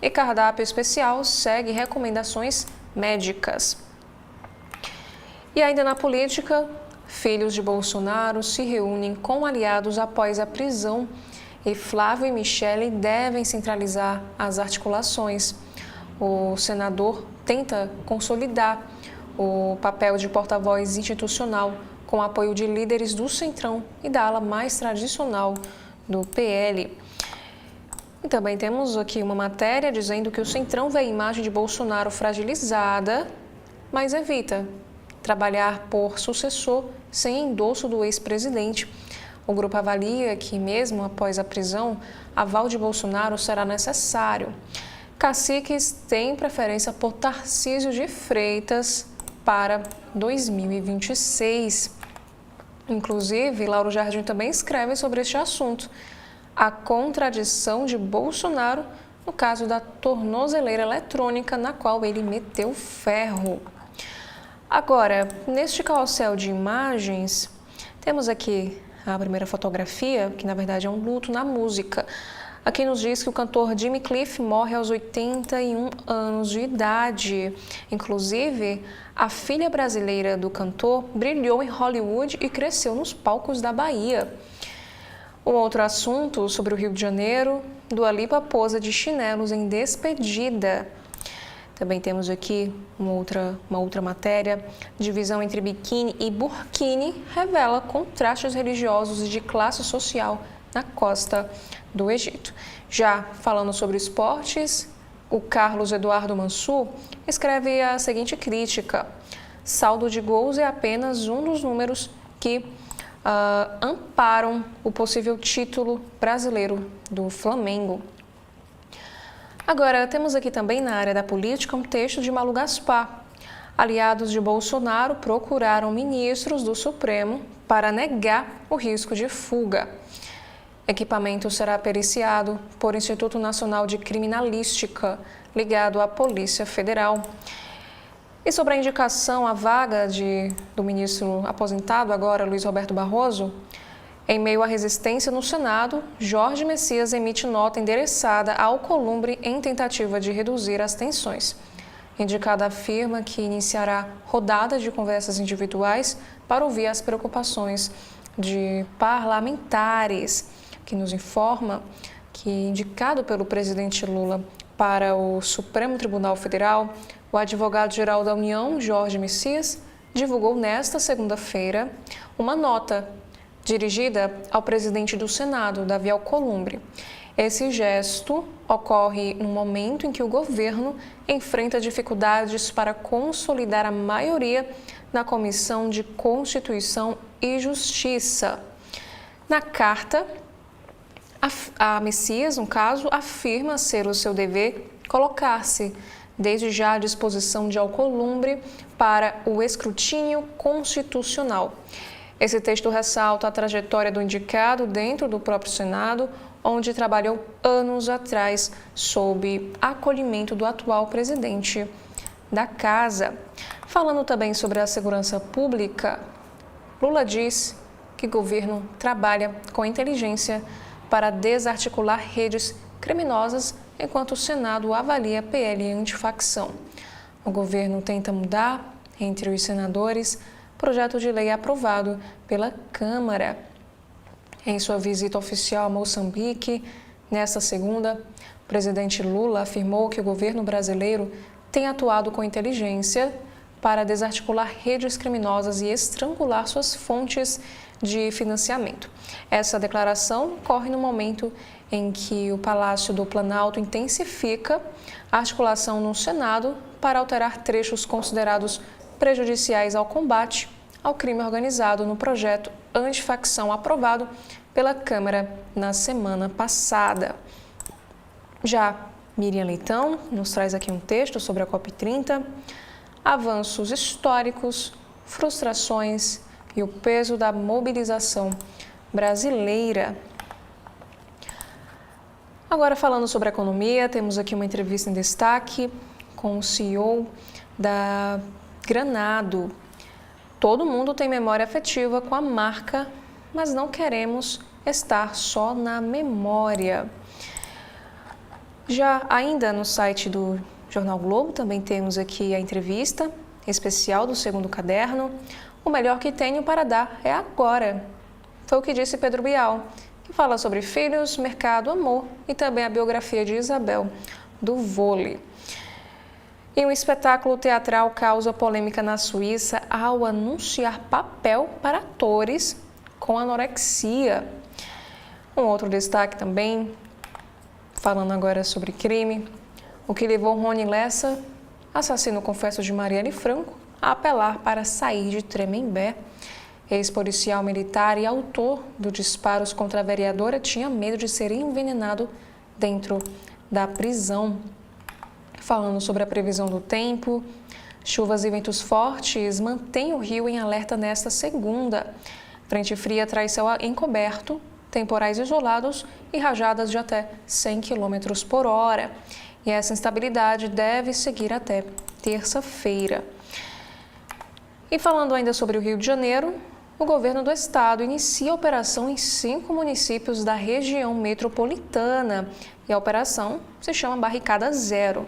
E cardápio especial segue recomendações médicas. E ainda na política, filhos de Bolsonaro se reúnem com aliados após a prisão e Flávio e Michele devem centralizar as articulações. O senador tenta consolidar o papel de porta-voz institucional com apoio de líderes do Centrão e da ala mais tradicional do PL. E também temos aqui uma matéria dizendo que o Centrão vê a imagem de Bolsonaro fragilizada, mas evita trabalhar por sucessor sem endosso do ex-presidente. O grupo avalia que, mesmo após a prisão, aval de Bolsonaro será necessário. Caciques têm preferência por Tarcísio de Freitas para 2026. Inclusive, Lauro Jardim também escreve sobre este assunto. A contradição de Bolsonaro no caso da tornozeleira eletrônica na qual ele meteu ferro. Agora, neste carrossel de imagens, temos aqui a primeira fotografia, que na verdade é um luto na música. Aqui nos diz que o cantor Jimmy Cliff morre aos 81 anos de idade. Inclusive, a filha brasileira do cantor brilhou em Hollywood e cresceu nos palcos da Bahia. Um outro assunto sobre o Rio de Janeiro, Dua Lipa posa de chinelos em despedida. Também temos aqui uma outra matéria. Divisão entre biquíni e burkini revela contrastes religiosos e de classe social na costa do Egito. Já falando sobre esportes, o Carlos Eduardo Mansur escreve a seguinte crítica: saldo de gols é apenas um dos números que amparam o possível título brasileiro do Flamengo. Agora, temos aqui também na área da política um texto de Malu Gaspar. Aliados de Bolsonaro procuraram ministros do Supremo para negar o risco de fuga. Equipamento será periciado por Instituto Nacional de Criminalística, ligado à Polícia Federal. E sobre a indicação à vaga do ministro aposentado agora, Luiz Roberto Barroso, em meio à resistência no Senado, Jorge Messias emite nota endereçada ao Alcolumbre em tentativa de reduzir as tensões. Indicado afirma que iniciará rodada de conversas individuais para ouvir as preocupações de parlamentares, que nos informa que, indicado pelo presidente Lula para o Supremo Tribunal Federal, o advogado-geral da União, Jorge Messias, divulgou nesta segunda-feira uma nota dirigida ao presidente do Senado, Davi Alcolumbre. Esse gesto ocorre no momento em que o governo enfrenta dificuldades para consolidar a maioria na Comissão de Constituição e Justiça. Na carta, a Messias, no caso, afirma ser o seu dever colocar-se desde já à disposição de Alcolumbre para o escrutínio constitucional. Esse texto ressalta a trajetória do indicado dentro do próprio Senado, onde trabalhou anos atrás sob acolhimento do atual presidente da Casa. Falando também sobre a segurança pública, Lula diz que o governo trabalha com inteligência para desarticular redes criminosas, enquanto o Senado avalia PL antifacção. O governo tenta mudar, entre os senadores, projeto de lei aprovado pela Câmara. Em sua visita oficial a Moçambique, nesta segunda, o presidente Lula afirmou que o governo brasileiro tem atuado com inteligência para desarticular redes criminosas e estrangular suas fontes de financiamento. Essa declaração ocorre no momento em que o Palácio do Planalto intensifica a articulação no Senado para alterar trechos considerados prejudiciais ao combate ao crime organizado no projeto antifacção aprovado pela Câmara na semana passada. Já Miriam Leitão nos traz aqui um texto sobre a COP30, avanços históricos, frustrações e o peso da mobilização brasileira. Agora, falando sobre a economia, temos aqui uma entrevista em destaque com o CEO da Granado. Todo mundo tem memória afetiva com a marca, mas não queremos estar só na memória. Já ainda no site do Jornal Globo, também temos aqui a entrevista especial do segundo caderno. O melhor que tenho para dar é agora. Foi o que disse Pedro Bial, que fala sobre filhos, mercado, amor e também a biografia de Isabel, do vôlei. E um espetáculo teatral causa polêmica na Suíça ao anunciar papel para atores com anorexia. Um outro destaque também, falando agora sobre crime, o que levou Rony Lessa, assassino confesso de Marielle Franco, a apelar para sair de Tremembé. Ex-policial militar e autor dos disparos contra a vereadora tinha medo de ser envenenado dentro da prisão. Falando sobre a previsão do tempo, chuvas e ventos fortes mantêm o Rio em alerta nesta segunda. Frente fria traz céu encoberto, temporais isolados e rajadas de até 100 km por hora. E essa instabilidade deve seguir até terça-feira. E falando ainda sobre o Rio de Janeiro, o governo do estado inicia a operação em 5 municípios da região metropolitana. E a operação se chama Barricada Zero.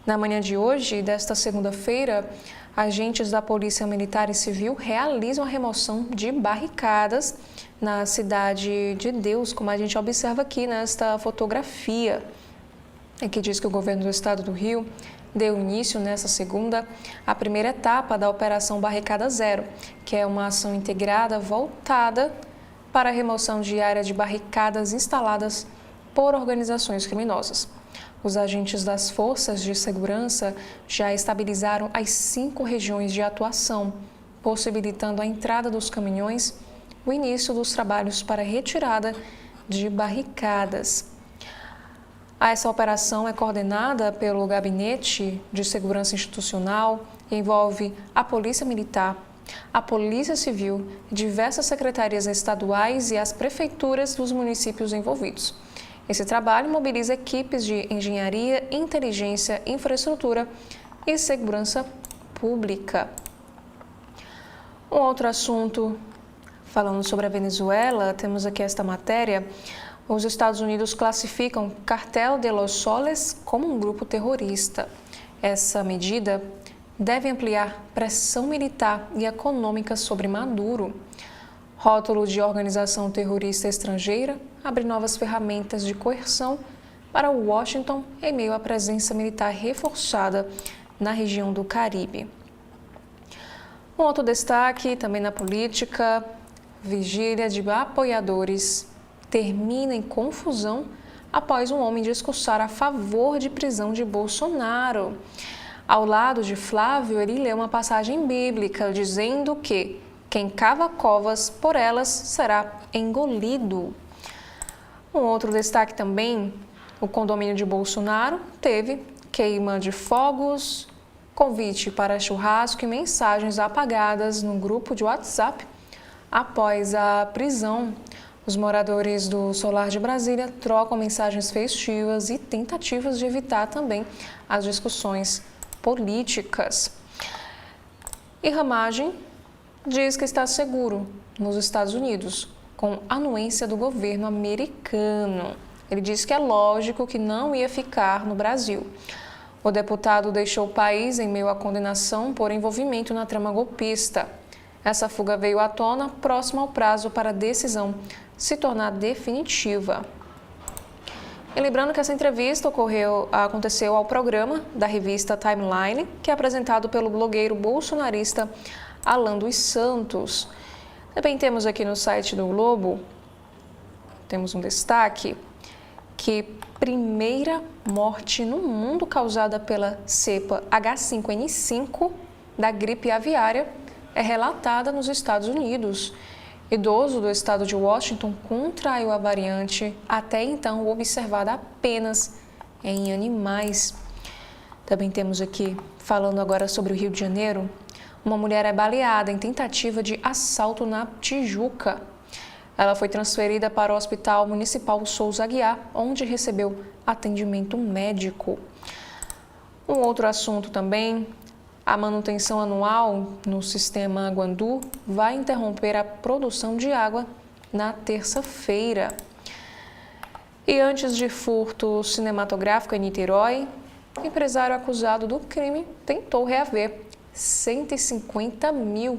Na manhã de hoje, desta segunda-feira, agentes da Polícia Militar e Civil realizam a remoção de barricadas na Cidade de Deus, como a gente observa aqui nesta fotografia. Aqui diz que o governo do estado do Rio deu início nesta segunda à primeira etapa da Operação Barricada Zero, que é uma ação integrada voltada para a remoção diária de barricadas instaladas por organizações criminosas. Os agentes das forças de segurança já estabilizaram as 5 regiões de atuação, possibilitando a entrada dos caminhões, o início dos trabalhos para retirada de barricadas. Essa operação é coordenada pelo Gabinete de Segurança Institucional e envolve a Polícia Militar, a Polícia Civil, diversas secretarias estaduais e as prefeituras dos municípios envolvidos. Esse trabalho mobiliza equipes de engenharia, inteligência, infraestrutura e segurança pública. Um outro assunto, falando sobre a Venezuela, temos aqui esta matéria. Os Estados Unidos classificam Cartel de los Soles como um grupo terrorista. Essa medida deve ampliar pressão militar e econômica sobre Maduro. Rótulo de organização terrorista estrangeira abre novas ferramentas de coerção para Washington em meio à presença militar reforçada na região do Caribe. Um outro destaque também na política, vigília de apoiadores termina em confusão após um homem discursar a favor de prisão de Bolsonaro. Ao lado de Flávio, ele leu uma passagem bíblica dizendo que quem cava covas por elas será engolido. Um outro destaque também, o condomínio de Bolsonaro teve queima de fogos, convite para churrasco e mensagens apagadas no grupo de WhatsApp após a prisão. Os moradores do Solar de Brasília trocam mensagens festivas e tentativas de evitar também as discussões políticas. E Ramagem diz que está seguro nos Estados Unidos com anuência do governo americano. Ele disse que é lógico que não ia ficar no Brasil. O deputado deixou o país em meio à condenação por envolvimento na trama golpista. Essa fuga veio à tona próximo ao prazo para a decisão se tornar definitiva. E lembrando que essa entrevista aconteceu ao programa da revista Timeline, que é apresentado pelo blogueiro bolsonarista Alan dos Santos. Também temos aqui no site do Globo, temos um destaque, que primeira morte no mundo causada pela cepa H5N5 da gripe aviária é relatada nos Estados Unidos. Idoso do estado de Washington contraiu a variante até então observada apenas em animais. Também temos aqui, falando agora sobre o Rio de Janeiro, uma mulher é baleada em tentativa de assalto na Tijuca. Ela foi transferida para o Hospital Municipal Souza Aguiar, onde recebeu atendimento médico. Um outro assunto também, a manutenção anual no sistema Guandu vai interromper a produção de água na terça-feira. E antes de furto cinematográfico em Niterói, o empresário acusado do crime tentou reaver 150 mil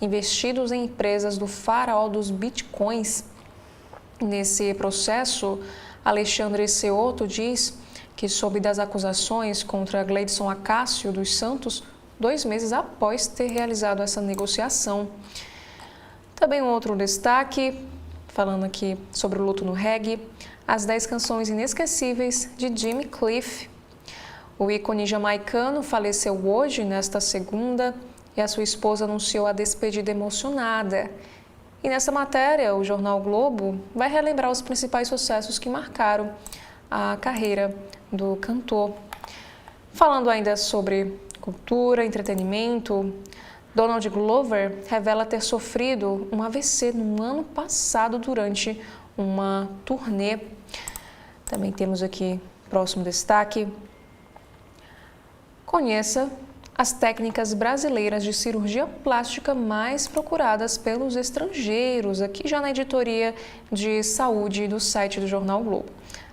investidos em empresas do faraó dos bitcoins. Nesse processo, Alexandre Seoto diz que soube das acusações contra Gleidson Acácio dos Santos 2 meses após ter realizado essa negociação. Também um outro destaque, falando aqui sobre o luto no reggae, as 10 canções inesquecíveis de Jimmy Cliff. O ícone jamaicano faleceu hoje, nesta segunda, e a sua esposa anunciou a despedida emocionada. E nessa matéria, o jornal Globo vai relembrar os principais sucessos que marcaram a carreira do cantor. Falando ainda sobre cultura, entretenimento, Donald Glover revela ter sofrido um AVC no ano passado durante uma turnê. Também temos aqui próximo destaque. Conheça as técnicas brasileiras de cirurgia plástica mais procuradas pelos estrangeiros, aqui já na editoria de saúde do site do Jornal Globo.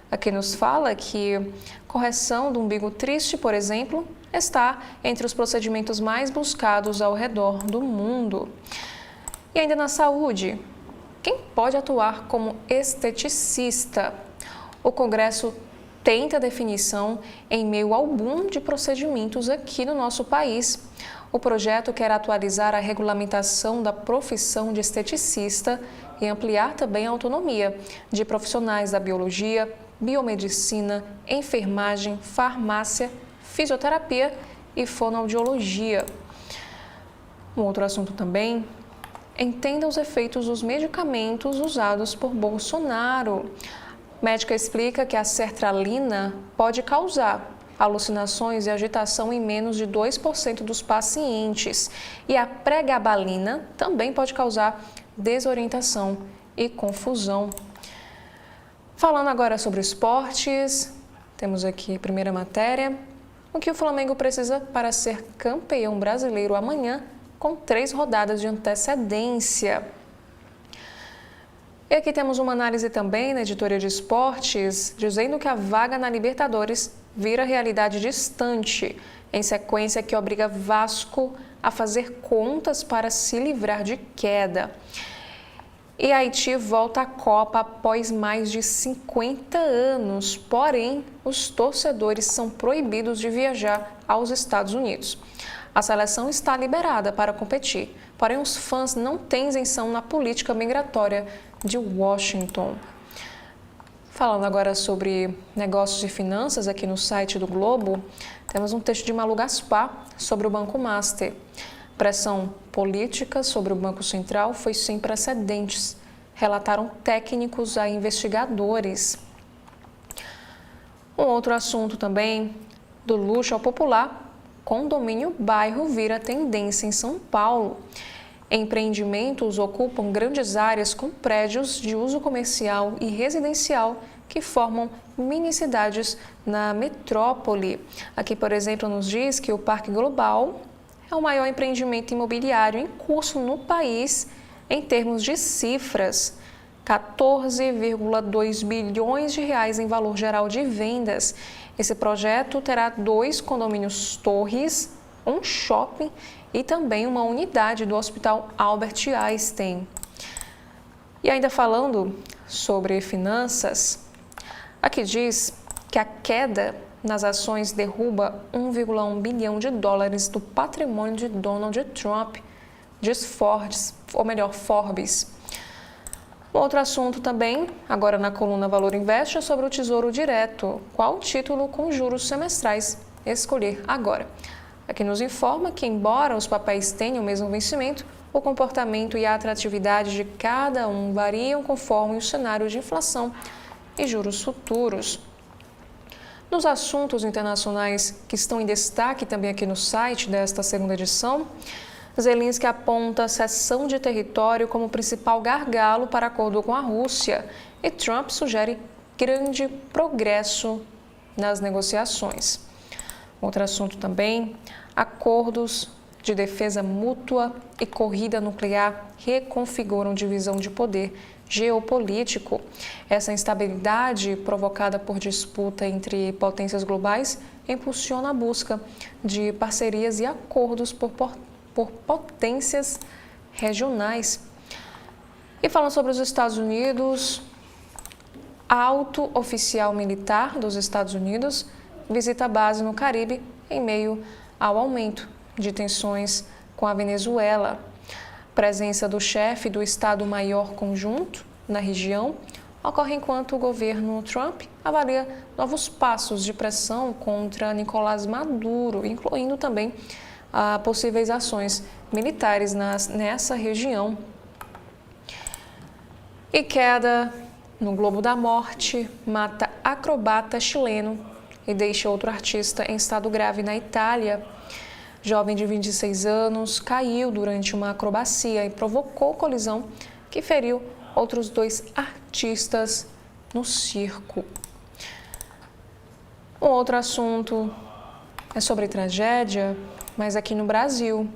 Aqui nos fala que correção do umbigo triste, por exemplo, está entre os procedimentos mais buscados ao redor do mundo. E ainda na saúde, quem pode atuar como esteticista? O Congresso tenta definição em meio ao boom de procedimentos aqui no nosso país. O projeto quer atualizar a regulamentação da profissão de esteticista e ampliar também a autonomia de profissionais da biologia, biomedicina, enfermagem, farmácia, fisioterapia e fonoaudiologia. Um outro assunto também, entenda os efeitos dos medicamentos usados por Bolsonaro. Médica explica que a sertralina pode causar alucinações e agitação em menos de 2% dos pacientes. E a pregabalina também pode causar desorientação e confusão. Falando agora sobre esportes, temos aqui a primeira matéria. O que o Flamengo precisa para ser campeão brasileiro amanhã, com 3 rodadas de antecedência. E aqui temos uma análise também na editoria de esportes, dizendo que a vaga na Libertadores vira realidade distante, em sequência que obriga Vasco a fazer contas para se livrar de queda. E Haiti volta à Copa após mais de 50 anos, porém, os torcedores são proibidos de viajar aos Estados Unidos. A seleção está liberada para competir, porém os fãs não têm isenção na política migratória de Washington. Falando agora sobre negócios e finanças aqui no site do Globo, temos um texto de Malu Gaspar sobre o Banco Master. Pressão política sobre o Banco Central foi sem precedentes, relataram técnicos a investigadores. Um outro assunto também, do luxo ao popular, condomínio bairro vira tendência em São Paulo. Empreendimentos ocupam grandes áreas com prédios de uso comercial e residencial que formam mini-cidades na metrópole. Aqui, por exemplo, nos diz que o Parque Global é o maior empreendimento imobiliário em curso no país em termos de cifras. 14,2 bilhões de reais em valor geral de vendas. Esse projeto terá 2 condomínios torres, um shopping e também uma unidade do Hospital Albert Einstein. E ainda falando sobre finanças, aqui diz que a queda nas ações derruba 1,1 bilhão de dólares do patrimônio de Donald Trump, diz Forbes. Outro assunto também, agora na coluna Valor Investe, é sobre o Tesouro Direto. Qual título com juros semestrais escolher agora? Aqui nos informa que, embora os papéis tenham o mesmo vencimento, o comportamento e a atratividade de cada um variam conforme o cenário de inflação e juros futuros. Nos assuntos internacionais que estão em destaque também aqui no site desta segunda edição, Zelensky aponta a cessão de território como principal gargalo para acordo com a Rússia e Trump sugere grande progresso nas negociações. Outro assunto também, acordos de defesa mútua e corrida nuclear reconfiguram divisão de poder geopolítico. Essa instabilidade provocada por disputa entre potências globais impulsiona a busca de parcerias e acordos por potências regionais. E falando sobre os Estados Unidos, alto oficial militar dos Estados Unidos visita a base no Caribe em meio ao aumento de tensões com a Venezuela. Presença do chefe do Estado-Maior Conjunto na região ocorre enquanto o governo Trump avalia novos passos de pressão contra Nicolás Maduro, incluindo também possíveis ações militares nessa região. E queda no Globo da Morte mata acrobata chileno e deixa outro artista em estado grave na Itália. Jovem de 26 anos caiu durante uma acrobacia e provocou colisão que feriu outros 2 artistas no circo. Um outro assunto é sobre tragédia, mas aqui no Brasil.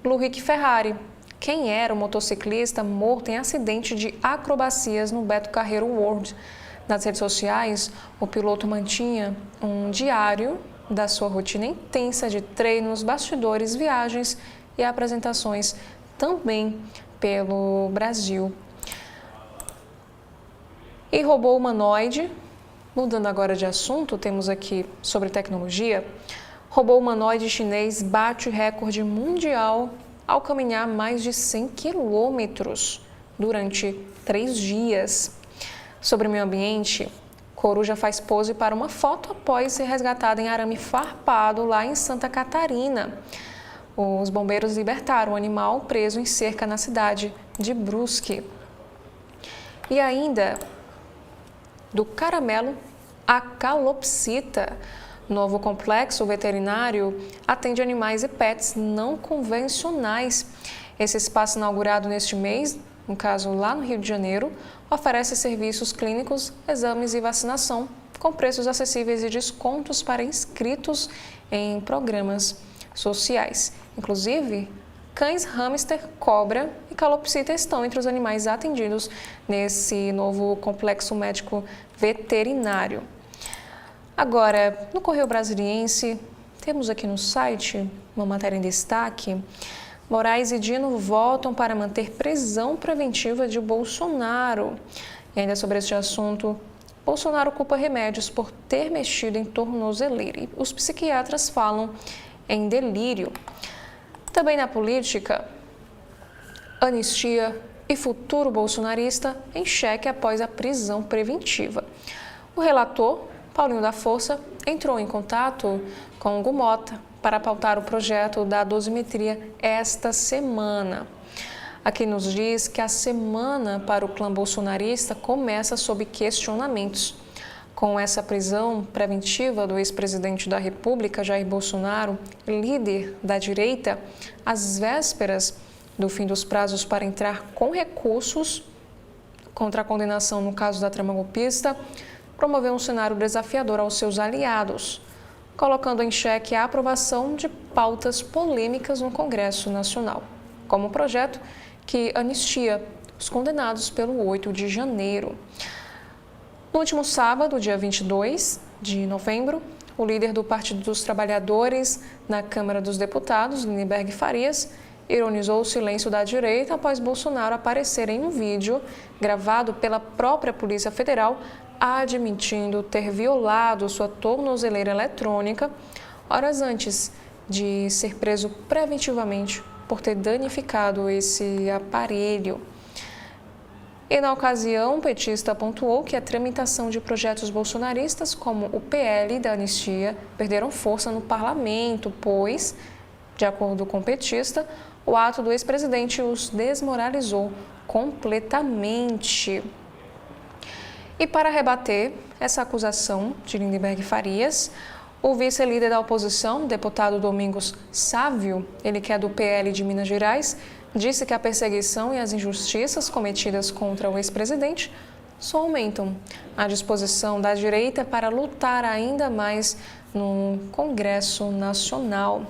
Luick Ferrari, quem era o motociclista morto em acidente de acrobacias no Beto Carreiro World. Nas redes sociais, o piloto mantinha um diário da sua rotina intensa de treinos, bastidores, viagens e apresentações também pelo Brasil. E robô humanoide, mudando agora de assunto, temos aqui sobre tecnologia. Robô humanoide chinês bate recorde mundial ao caminhar mais de 100 quilômetros durante 3 dias. Sobre o meio ambiente, coruja faz pose para uma foto após ser resgatada em arame farpado lá em Santa Catarina. Os bombeiros libertaram o animal preso em cerca na cidade de Brusque. E ainda, do caramelo à calopsita. Novo complexo veterinário atende animais e pets não convencionais. Esse espaço inaugurado neste mês, no caso lá no Rio de Janeiro, oferece serviços clínicos, exames e vacinação, com preços acessíveis e descontos para inscritos em programas sociais. Inclusive, cães, hamster, cobra e calopsita estão entre os animais atendidos nesse novo complexo médico veterinário. Agora, no Correio Brasiliense, temos aqui no site uma matéria em destaque. Moraes e Dino votam para manter prisão preventiva de Bolsonaro. E ainda sobre este assunto, Bolsonaro culpa remédios por ter mexido em tornozeleira. E os psiquiatras falam em delírio. Também na política, anistia e futuro bolsonarista em xeque após a prisão preventiva. O relator, Paulinho da Força, entrou em contato com Hugo Mota para pautar o projeto da dosimetria esta semana. Aqui nos diz que a semana para o clã bolsonarista começa sob questionamentos. Com essa prisão preventiva do ex-presidente da República, Jair Bolsonaro, líder da direita, às vésperas do fim dos prazos para entrar com recursos contra a condenação no caso da trama golpista, promoveu um cenário desafiador aos seus aliados, colocando em xeque a aprovação de pautas polêmicas no Congresso Nacional, como o projeto que anistia os condenados pelo 8 de janeiro. No último sábado, dia 22 de novembro, o líder do Partido dos Trabalhadores na Câmara dos Deputados, Lindenberg Farias, ironizou o silêncio da direita após Bolsonaro aparecer em um vídeo gravado pela própria Polícia Federal admitindo ter violado sua tornozeleira eletrônica horas antes de ser preso preventivamente por ter danificado esse aparelho. E na ocasião, o petista pontuou que a tramitação de projetos bolsonaristas como o PL da anistia perderam força no parlamento, pois, de acordo com o petista, o ato do ex-presidente os desmoralizou completamente. E para rebater essa acusação de Lindenberg Farias, o vice-líder da oposição, deputado Domingos Sávio, ele que é do PL de Minas Gerais, disse que a perseguição e as injustiças cometidas contra o ex-presidente só aumentam a disposição da direita para lutar ainda mais no Congresso Nacional.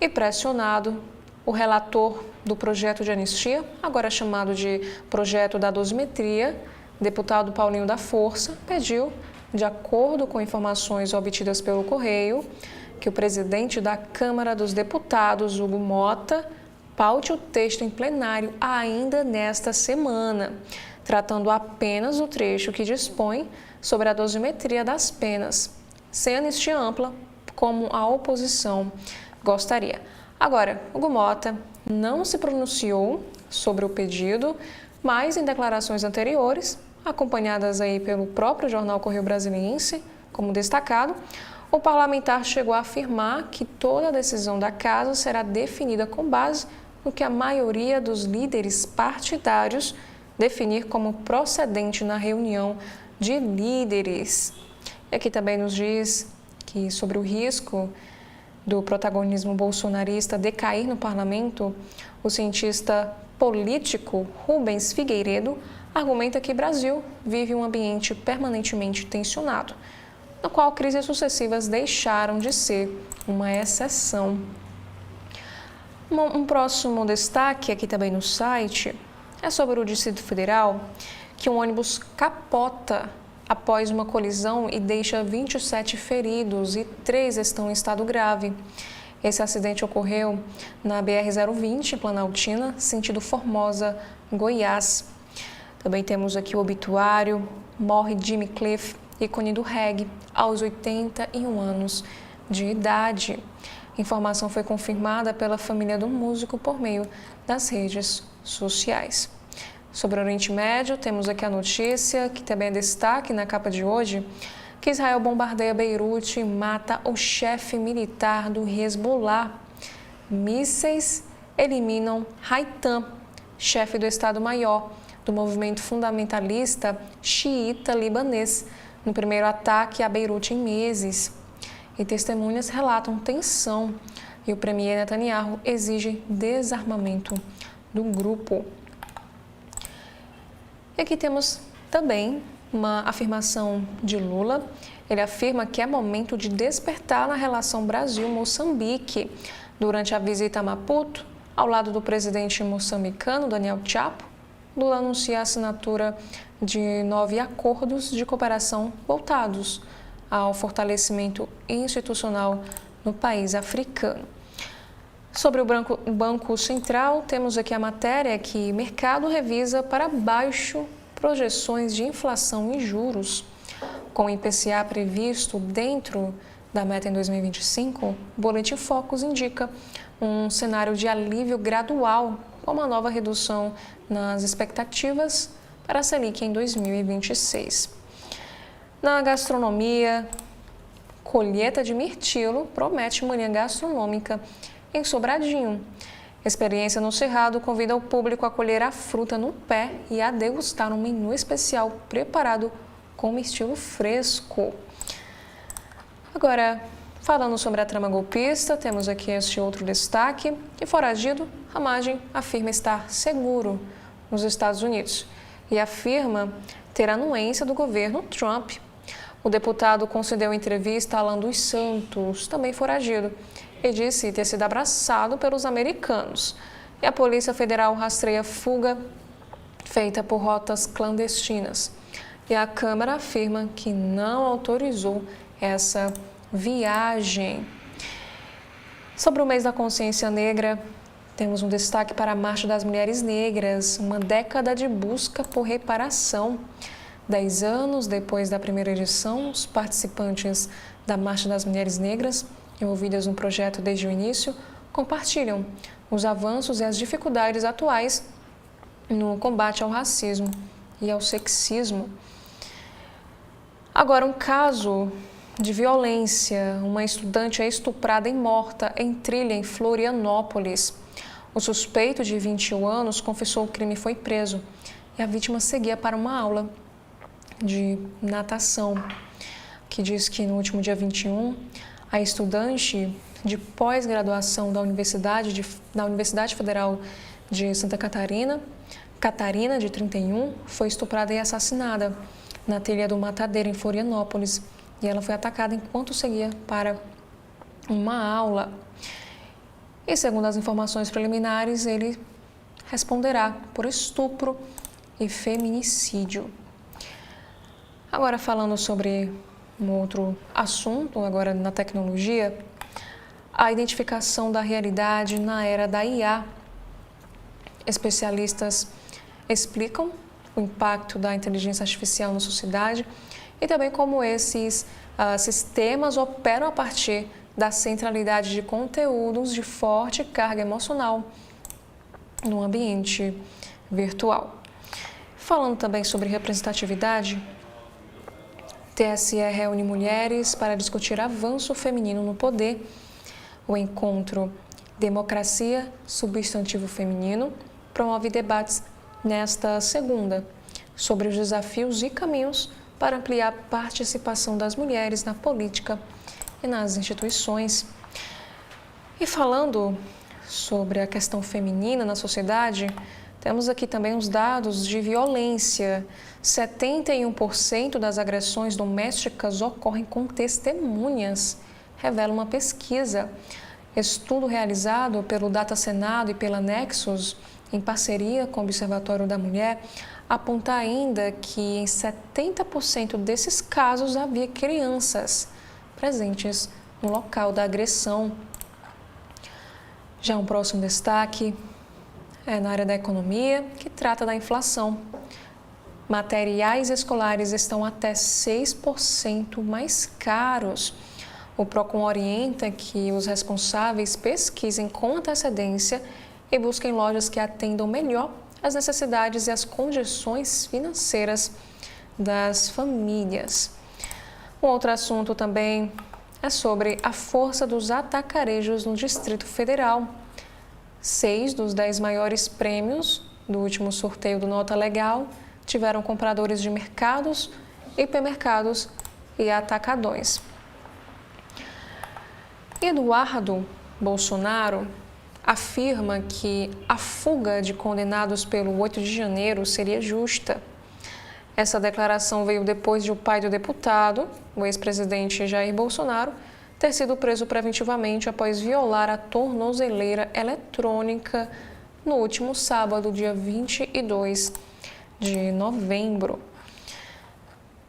E pressionado, o relator do projeto de anistia, agora chamado de Projeto da Dosimetria, deputado Paulinho da Força, pediu, de acordo com informações obtidas pelo Correio, que o presidente da Câmara dos Deputados, Hugo Mota, paute o texto em plenário ainda nesta semana, tratando apenas o trecho que dispõe sobre a dosimetria das penas, sem anistia ampla, como a oposição gostaria. Agora, Hugo Mota não se pronunciou sobre o pedido, mas em declarações anteriores, acompanhadas aí pelo próprio jornal Correio Brasiliense, como destacado, o parlamentar chegou a afirmar que toda a decisão da Casa será definida com base no que a maioria dos líderes partidários definir como procedente na reunião de líderes. E aqui também nos diz que sobre o risco do protagonismo bolsonarista decair no parlamento, o cientista político Rubens Figueiredo argumenta que o Brasil vive um ambiente permanentemente tensionado, no qual crises sucessivas deixaram de ser uma exceção. Um próximo destaque aqui também no site é sobre o Distrito Federal, que um ônibus capota após uma colisão e deixa 27 feridos e 3 estão em estado grave. Esse acidente ocorreu na BR-020, Planaltina, sentido Formosa, Goiás. Também temos aqui o obituário: morre Jimmy Cliff, ícone do reggae, aos 81 anos de idade. A informação foi confirmada pela família do músico por meio das redes sociais. Sobre o Oriente Médio, temos aqui a notícia, que também é destaque na capa de hoje, que Israel bombardeia Beirute e mata o chefe militar do Hezbollah. Mísseis eliminam Haitam, chefe do Estado-Maior do movimento fundamentalista xiita libanês, no primeiro ataque a Beirute em meses. E testemunhas relatam tensão e o premier Netanyahu exige desarmamento do grupo. E aqui temos também uma afirmação de Lula. Ele afirma que é momento de despertar na relação Brasil-Moçambique. Durante a visita a Maputo, ao lado do presidente moçambicano, Daniel Chapo, Lula anuncia a assinatura de 9 acordos de cooperação voltados ao fortalecimento institucional no país africano. Sobre o Banco Central, temos aqui a matéria que mercado revisa para baixo projeções de inflação e juros. Com o IPCA previsto dentro da meta em 2025, o Boletim Focus indica um cenário de alívio gradual, com uma nova redução nas expectativas para a Selic em 2026. Na gastronomia, colheita de mirtilo promete manhã gastronômica em Sobradinho. Experiência no Cerrado convida o público a colher a fruta no pé e a degustar um menu especial preparado com mirtilo fresco. Agora, falando sobre a trama golpista, temos aqui este outro destaque, que foragido, Ramagem afirma estar seguro nos Estados Unidos e afirma ter anuência do governo Trump. O deputado concedeu entrevista a Alan dos Santos, também foragido, e disse ter sido abraçado pelos americanos. E a Polícia Federal rastreia fuga feita por rotas clandestinas. E a Câmara afirma que não autorizou essa viagem. Sobre o mês da consciência negra, temos um destaque para a Marcha das Mulheres Negras, uma década de busca por reparação. 10 anos depois da primeira edição, os participantes da Marcha das Mulheres Negras, envolvidas no projeto desde o início, compartilham os avanços e as dificuldades atuais no combate ao racismo e ao sexismo. Agora, um caso de violência. Uma estudante é estuprada e morta em trilha em Florianópolis. O suspeito, de 21 anos, confessou o crime e foi preso. E a vítima seguia para uma aula de natação, que diz que no último dia 21, a estudante de pós-graduação da Universidade Federal de Santa Catarina, de 31, foi estuprada e assassinada na trilha do Matadeiro, em Florianópolis, e ela foi atacada enquanto seguia para uma aula. E segundo as informações preliminares, ele responderá por estupro e feminicídio. Agora falando sobre um outro assunto, agora na tecnologia, a identificação da realidade na era da IA. Especialistas explicam o impacto da inteligência artificial na sociedade e também como esses sistemas operam a partir da centralidade de conteúdos de forte carga emocional no ambiente virtual. Falando também sobre representatividade, TSE reúne mulheres para discutir avanço feminino no poder. O encontro Democracia, Substantivo Feminino promove debates nesta segunda sobre os desafios e caminhos para ampliar a participação das mulheres na política e nas instituições. E falando sobre a questão feminina na sociedade, temos aqui também os dados de violência. 71% das agressões domésticas ocorrem com testemunhas, revela uma pesquisa. Estudo realizado pelo Data Senado e pela Nexus, em parceria com o Observatório da Mulher, aponta ainda que em 70% desses casos havia crianças presentes no local da agressão. Já um próximo destaque é na área da economia, que trata da inflação. Materiais escolares estão até 6% mais caros. O Procon orienta que os responsáveis pesquisem com antecedência e busquem lojas que atendam melhor as necessidades e as condições financeiras das famílias. Um outro assunto também é sobre a força dos atacarejos no Distrito Federal. 6 dos 10 maiores prêmios do último sorteio do Nota Legal tiveram compradores de mercados, hipermercados e atacadões. Eduardo Bolsonaro afirma que a fuga de condenados pelo 8 de janeiro seria justa. Essa declaração veio depois de o pai do deputado, o ex-presidente Jair Bolsonaro, ter sido preso preventivamente após violar a tornozeleira eletrônica no último sábado, dia 22 de novembro.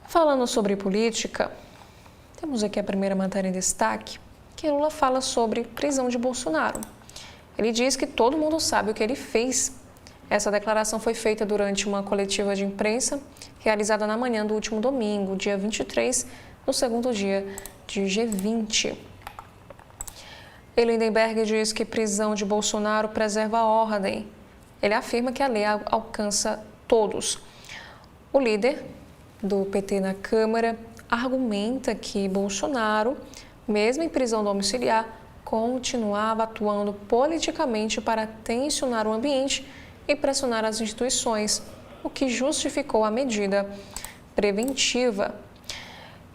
Falando sobre política, temos aqui a primeira matéria em destaque, que Lula fala sobre prisão de Bolsonaro. Ele diz que todo mundo sabe o que ele fez. Essa declaração foi feita durante uma coletiva de imprensa realizada na manhã do último domingo, dia 23, no segundo dia de G20. Lindenberg diz que prisão de Bolsonaro preserva a ordem. Ele afirma que a lei alcança todos. O líder do PT na Câmara argumenta que Bolsonaro, mesmo em prisão domiciliar, continuava atuando politicamente para tensionar o ambiente e pressionar as instituições, o que justificou a medida preventiva.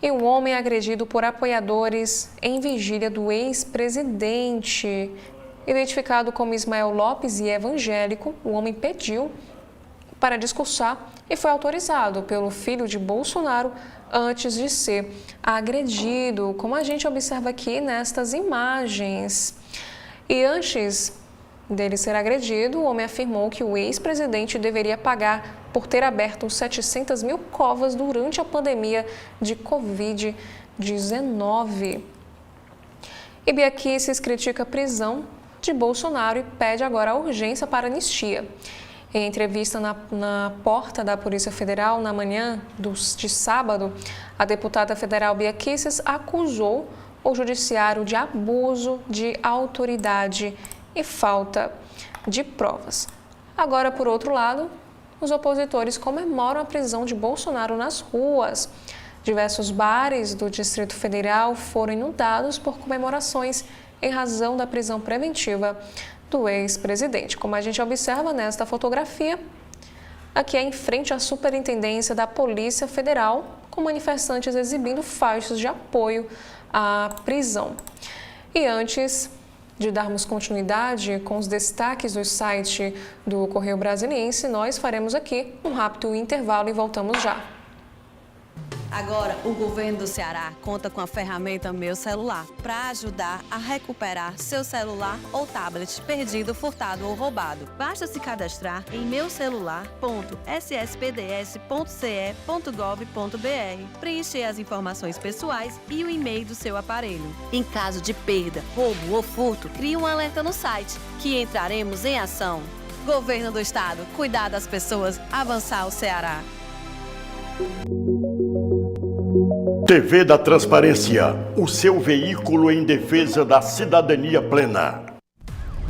E um homem agredido por apoiadores em vigília do ex-presidente. Identificado como Ismael Lopes e evangélico, o homem pediu para discursar e foi autorizado pelo filho de Bolsonaro antes de ser agredido, como a gente observa aqui nestas imagens. E antes dele ser agredido, o homem afirmou que o ex-presidente deveria pagar por ter aberto 700 mil covas durante a pandemia de Covid-19. E Bia Kicis critica a prisão de Bolsonaro e pede agora a urgência para anistia. Em entrevista na porta da Polícia Federal, na manhã de sábado, a deputada federal Bia Kicis acusou o judiciário de abuso de autoridade e falta de provas. Agora, por outro lado, os opositores comemoram a prisão de Bolsonaro nas ruas. Diversos bares do Distrito Federal foram inundados por comemorações em razão da prisão preventiva do ex-presidente. Como a gente observa nesta fotografia, aqui é em frente à Superintendência da Polícia Federal, com manifestantes exibindo faixas de apoio à prisão. E antes de darmos continuidade com os destaques do site do Correio Brasiliense, nós faremos aqui um rápido intervalo e voltamos já. Agora, o governo do Ceará conta com a ferramenta Meu Celular para ajudar a recuperar seu celular ou tablet perdido, furtado ou roubado. Basta se cadastrar em meucelular.sspds.ce.gov.br, preencher as informações pessoais e o e-mail do seu aparelho. Em caso de perda, roubo ou furto, crie um alerta no site, que entraremos em ação. Governo do Estado, cuidar das pessoas, avançar o Ceará. TV da Transparência, o seu veículo em defesa da cidadania plena.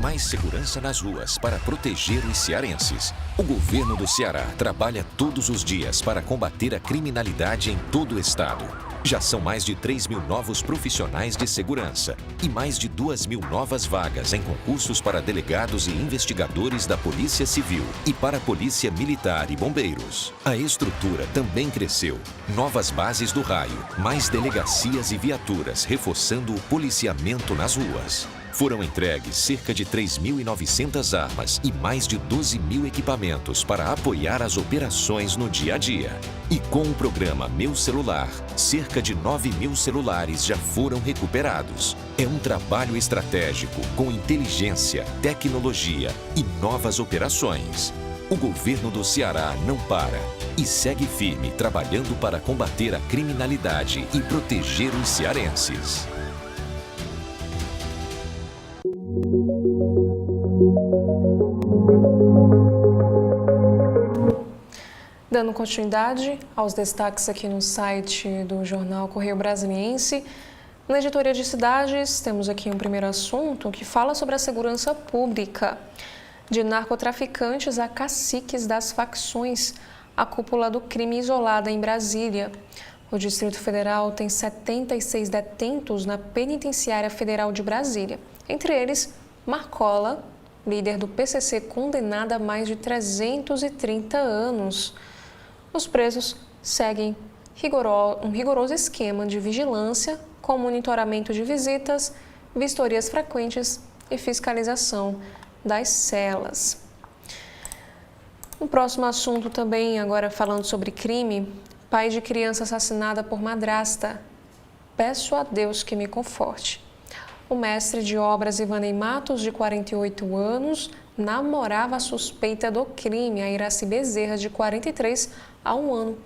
Mais segurança nas ruas para proteger os cearenses. O governo do Ceará trabalha todos os dias para combater a criminalidade em todo o estado. Já são mais de 3.000 novos profissionais de segurança e mais de 2.000 novas vagas em concursos para delegados e investigadores da Polícia Civil e para a Polícia Militar e Bombeiros. A estrutura também cresceu. Novas bases do raio, mais delegacias e viaturas, reforçando o policiamento nas ruas. Foram entregues cerca de 3.900 armas e mais de 12.000 equipamentos para apoiar as operações no dia a dia. E com o programa Meu Celular, cerca de 9.000 celulares já foram recuperados. É um trabalho estratégico com inteligência, tecnologia e novas operações. O governo do Ceará não para e segue firme trabalhando para combater a criminalidade e proteger os cearenses. Dando continuidade aos destaques aqui no site do jornal Correio Brasiliense, na editoria de cidades temos aqui um primeiro assunto que fala sobre a segurança pública. De narcotraficantes a caciques das facções, a cúpula do crime isolada em Brasília. O Distrito Federal tem 76 detentos na Penitenciária Federal de Brasília. Entre eles, Marcola, líder do PCC condenado a mais de 330 anos. Os presos seguem um rigoroso esquema de vigilância com monitoramento de visitas, vistorias frequentes e fiscalização das celas. O próximo assunto também, agora falando sobre crime, pai de criança assassinada por madrasta. Peço a Deus que me conforte. O mestre de obras Ivanei Matos, de 48 anos, namorava a suspeita do crime, a Iraci Bezerra, de 43, há um ano.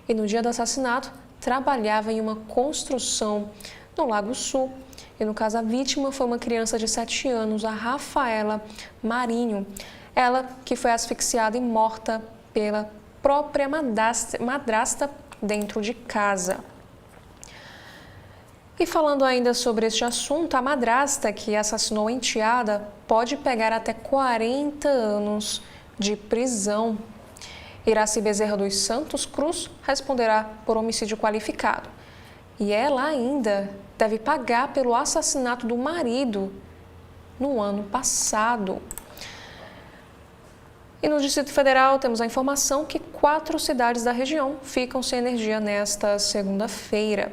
E no dia do assassinato, trabalhava em uma construção no Lago Sul. E no caso, a vítima foi uma criança de 7 anos, a Rafaela Marinho. Ela que foi asfixiada e morta pela própria madrasta dentro de casa. E falando ainda sobre este assunto, a madrasta que assassinou a enteada pode pegar até 40 anos de prisão. Iraci Bezerra dos Santos Cruz responderá por homicídio qualificado. E ela ainda deve pagar pelo assassinato do marido no ano passado. E no Distrito Federal temos a informação que 4 cidades da região ficam sem energia nesta segunda-feira.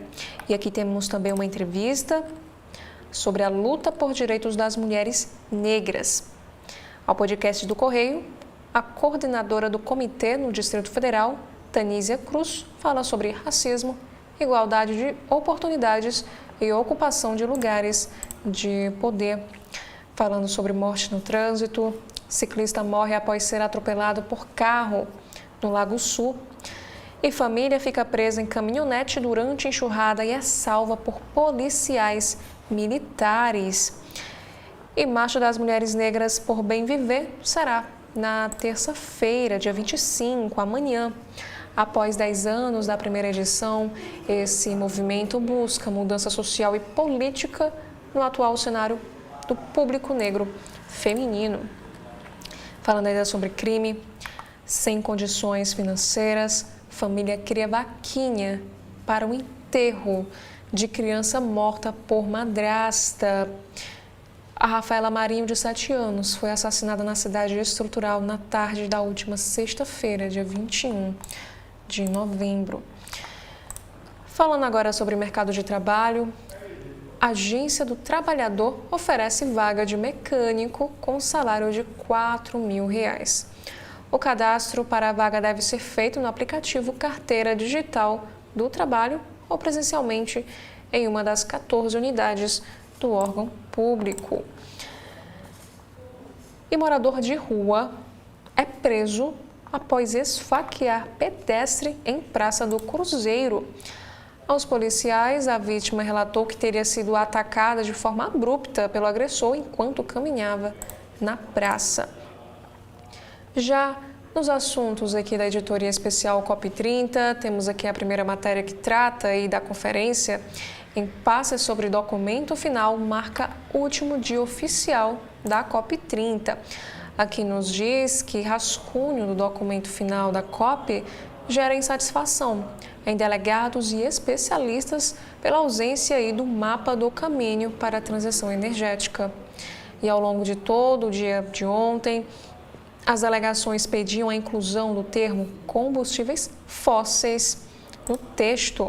E aqui temos também uma entrevista sobre a luta por direitos das mulheres negras. Ao podcast do Correio, a coordenadora do comitê no Distrito Federal, Tanísia Cruz, fala sobre racismo, igualdade de oportunidades e ocupação de lugares de poder. Falando sobre morte no trânsito, ciclista morre após ser atropelado por carro no Lago Sul. E família fica presa em caminhonete durante enxurrada e é salva por policiais militares. E Marcha das Mulheres Negras por Bem Viver será na terça-feira, dia 25, amanhã. Após 10 anos da primeira edição, esse movimento busca mudança social e política no atual cenário do público negro feminino. Falando ainda sobre crime, sem condições financeiras, família cria vaquinha para o enterro de criança morta por madrasta. A Rafaela Marinho, de 7 anos, foi assassinada na cidade estrutural na tarde da última sexta-feira, dia 21 de novembro. Falando agora sobre mercado de trabalho, a Agência do Trabalhador oferece vaga de mecânico com salário de R$ 4.000. O cadastro para a vaga deve ser feito no aplicativo Carteira Digital do trabalho ou presencialmente em uma das 14 unidades do órgão público. E morador de rua é preso após esfaquear pedestre em Praça do Cruzeiro. Aos policiais, a vítima relatou que teria sido atacada de forma abrupta pelo agressor enquanto caminhava na praça. Já nos assuntos aqui da editoria especial COP30, temos aqui a primeira matéria que trata aí da conferência. Impasse sobre documento final marca último dia oficial da COP30. Aqui nos diz que rascunho do documento final da COP gera insatisfação em delegados e especialistas pela ausência aí do mapa do caminho para a transição energética. E ao longo de todo o dia de ontem, as delegações pediam a inclusão do termo combustíveis fósseis no texto.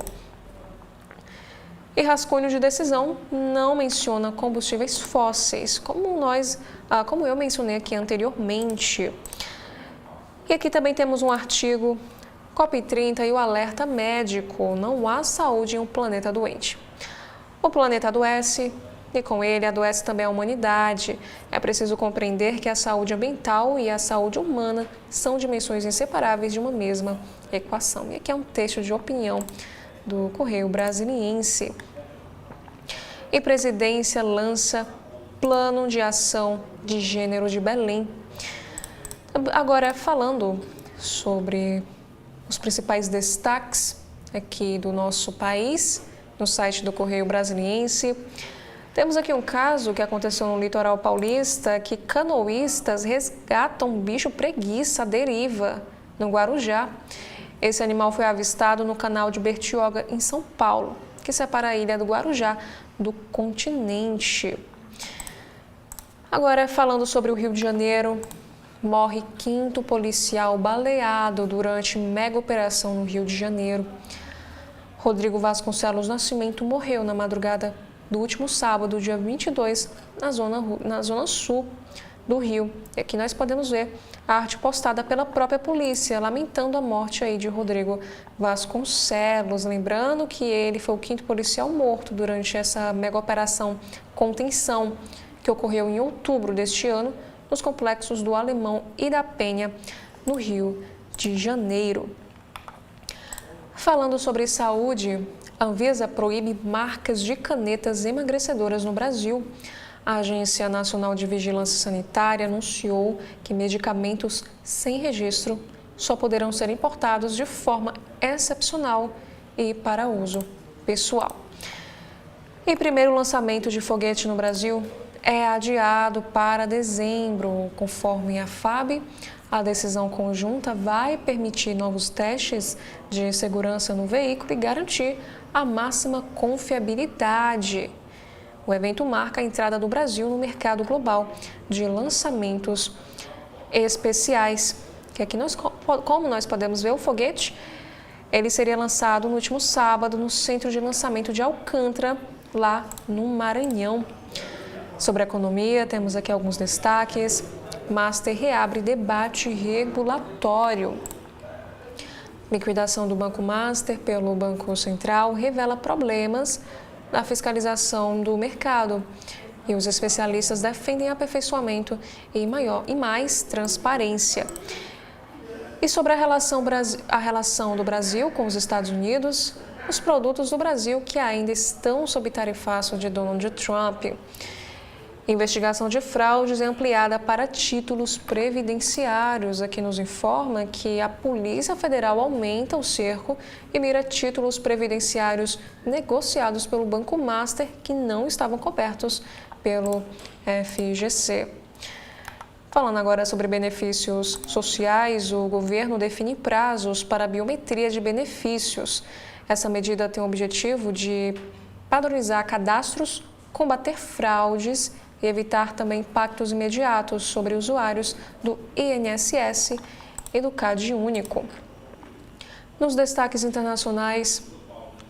E rascunho de decisão não menciona combustíveis fósseis, como eu mencionei aqui anteriormente. E aqui também temos um artigo, COP30 e o alerta médico, não há saúde em um planeta doente. O planeta adoece e com ele adoece também a humanidade. É preciso compreender que a saúde ambiental e a saúde humana são dimensões inseparáveis de uma mesma equação. E aqui é um texto de opinião do Correio Brasiliense. E presidência lança plano de ação de gênero de Belém. Agora, falando sobre os principais destaques aqui do nosso país, no site do Correio Brasiliense, temos aqui um caso que aconteceu no litoral paulista, que canoístas resgatam um bicho preguiça à deriva no Guarujá. Esse animal foi avistado no canal de Bertioga, em São Paulo, que separa a ilha do Guarujá do continente. Agora, falando sobre o Rio de Janeiro, morre 5º policial baleado durante mega operação no Rio de Janeiro. Rodrigo Vasconcelos Nascimento morreu na madrugada do último sábado, dia 22, na zona sul do Rio. E aqui nós podemos ver a arte postada pela própria polícia, lamentando a morte aí de Rodrigo Vasconcelos. Lembrando que ele foi o 5º policial morto durante essa mega operação contenção que ocorreu em outubro deste ano nos complexos do Alemão e da Penha, no Rio de Janeiro. Falando sobre saúde, a Anvisa proíbe marcas de canetas emagrecedoras no Brasil. A Agência Nacional de Vigilância Sanitária anunciou que medicamentos sem registro só poderão ser importados de forma excepcional e para uso pessoal. E primeiro lançamento de foguete no Brasil é adiado para dezembro. Conforme a FAB, a decisão conjunta vai permitir novos testes de segurança no veículo e garantir a máxima confiabilidade. O evento marca a entrada do Brasil no mercado global de lançamentos especiais. Que aqui como nós podemos ver, o foguete ele seria lançado no último sábado no Centro de Lançamento de Alcântara, lá no Maranhão. Sobre a economia, temos aqui alguns destaques. Master reabre debate regulatório. Liquidação do Banco Master pelo Banco Central revela problemas na fiscalização do mercado. E os especialistas defendem aperfeiçoamento e mais transparência. E sobre a relação do Brasil com os Estados Unidos, os produtos do Brasil que ainda estão sob tarifaço de Donald Trump. Investigação de fraudes é ampliada para títulos previdenciários. Aqui nos informa que a Polícia Federal aumenta o cerco e mira títulos previdenciários negociados pelo Banco Master que não estavam cobertos pelo FGC. Falando agora sobre benefícios sociais, o governo define prazos para a biometria de benefícios. Essa medida tem o objetivo de padronizar cadastros, combater fraudes e evitar também impactos imediatos sobre usuários do INSS e do CAD único. Nos destaques internacionais,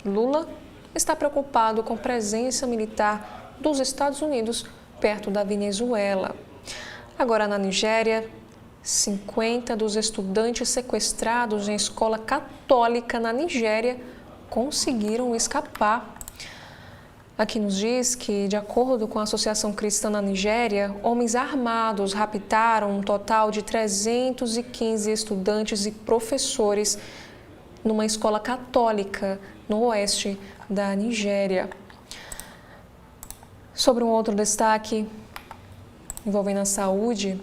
Lula está preocupado com a presença militar dos Estados Unidos perto da Venezuela. Agora na Nigéria, 50 dos estudantes sequestrados em escola católica na Nigéria conseguiram escapar. Aqui nos diz que, de acordo com a Associação Cristã na Nigéria, homens armados raptaram um total de 315 estudantes e professores numa escola católica no oeste da Nigéria. Sobre um outro destaque envolvendo a saúde,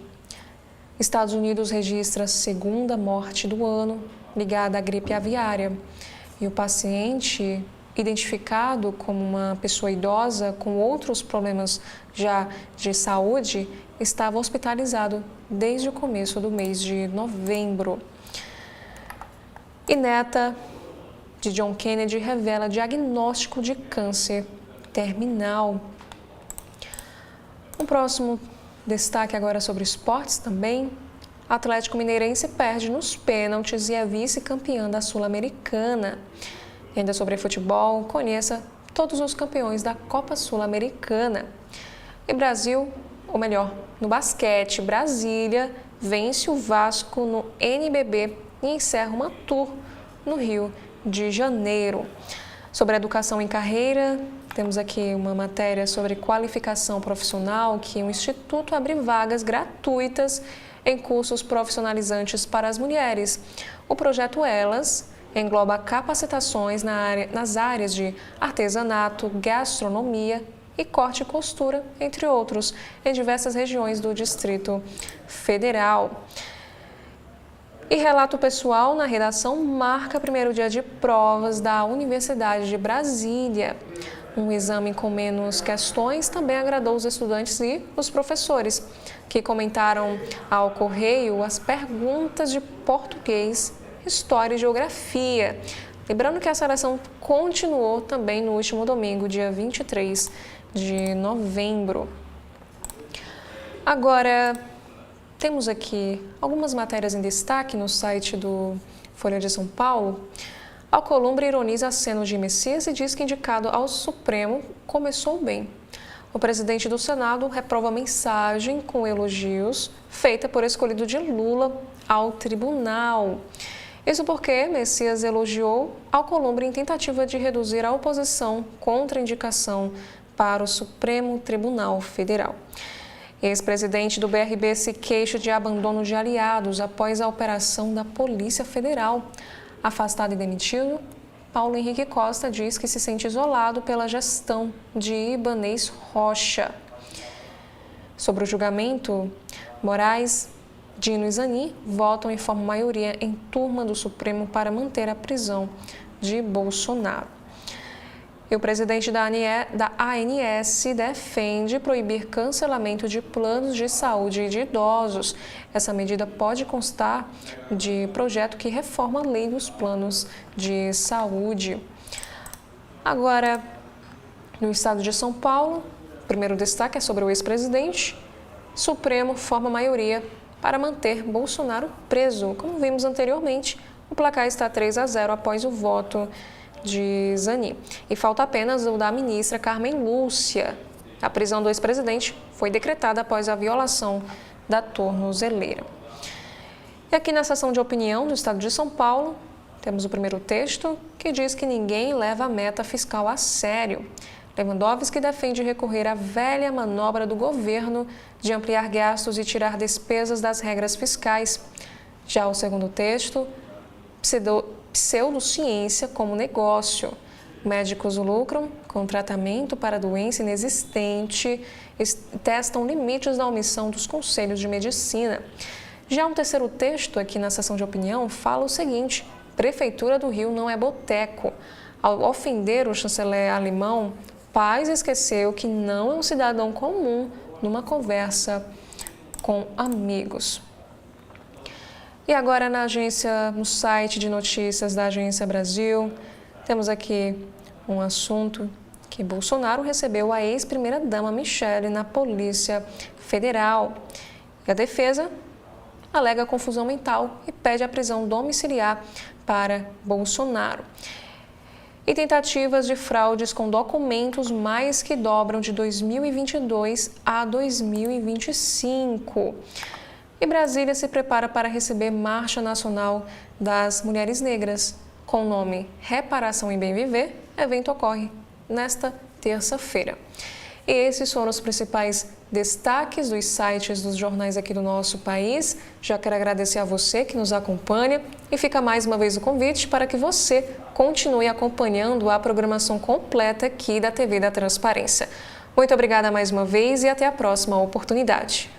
Estados Unidos registra a segunda morte do ano ligada à gripe aviária e o paciente, identificado como uma pessoa idosa com outros problemas já de saúde, estava hospitalizado desde o começo do mês de novembro. E neta de John Kennedy revela diagnóstico de câncer terminal. Um próximo destaque agora sobre esportes também. Atlético Mineirense perde nos pênaltis e é vice-campeã da Sul-Americana. E ainda sobre futebol, conheça todos os campeões da Copa Sul-Americana. E Brasil, ou melhor, no basquete, Brasília vence o Vasco no NBB e encerra uma tour no Rio de Janeiro. Sobre educação em carreira, temos aqui uma matéria sobre qualificação profissional, que o Instituto abre vagas gratuitas em cursos profissionalizantes para as mulheres. O projeto Elas engloba capacitações nas áreas de artesanato, gastronomia e corte e costura, entre outros, em diversas regiões do Distrito Federal. E relato pessoal na redação marca o primeiro dia de provas da Universidade de Brasília. Um exame com menos questões também agradou os estudantes e os professores, que comentaram ao Correio as perguntas de português, história e geografia. Lembrando que a seleção continuou também no último domingo, dia 23 de novembro. Agora, temos aqui algumas matérias em destaque no site do Folha de São Paulo. Alcolumbre ironiza aceno de Messias e diz que indicado ao Supremo começou bem. O presidente do Senado reprova a mensagem com elogios feita por escolhido de Lula ao tribunal. Isso porque Messias elogiou Alcolumbre em tentativa de reduzir a oposição contra a indicação para o Supremo Tribunal Federal. Ex-presidente do BRB se queixa de abandono de aliados após a operação da Polícia Federal. Afastado e demitido, Paulo Henrique Costa diz que se sente isolado pela gestão de Ibanez Rocha. Sobre o julgamento, Moraes, Dino e Zanin votam em forma maioria em turma do Supremo para manter a prisão de Bolsonaro. E o presidente da ANS defende proibir cancelamento de planos de saúde de idosos. Essa medida pode constar de projeto que reforma a lei dos planos de saúde. Agora, no estado de São Paulo, o primeiro destaque é sobre o ex-presidente. Supremo forma maioria para manter Bolsonaro preso. Como vimos anteriormente, o placar está 3-0 após o voto de Zanin. E falta apenas o da ministra Carmen Lúcia. A prisão do ex-presidente foi decretada após a violação da tornozeleira. E aqui na seção de opinião do estado de São Paulo, temos o primeiro texto que diz que ninguém leva a meta fiscal a sério. Lewandowski defende recorrer à velha manobra do governo de ampliar gastos e tirar despesas das regras fiscais. Já o segundo texto, pseudociência como negócio. Médicos lucram com tratamento para doença inexistente e testam limites da omissão dos conselhos de medicina. Já um terceiro texto aqui na seção de opinião fala o seguinte: Prefeitura do Rio não é boteco. Ao ofender o chanceler alemão, Paz esqueceu que não é um cidadão comum numa conversa com amigos. E agora no site de notícias da Agência Brasil, temos aqui um assunto que Bolsonaro recebeu a ex-primeira-dama Michele na Polícia Federal. E a defesa alega confusão mental e pede a prisão domiciliar para Bolsonaro. E tentativas de fraudes com documentos mais que dobram de 2022 a 2025. E Brasília se prepara para receber Marcha Nacional das Mulheres Negras. com o nome Reparação em Bem Viver, evento ocorre nesta terça-feira. E esses foram os principais destaques dos sites dos jornais aqui do nosso país. Já quero agradecer a você que nos acompanha e fica mais uma vez o convite para que você continue acompanhando a programação completa aqui da TV da Transparência. Muito obrigada mais uma vez e até a próxima oportunidade.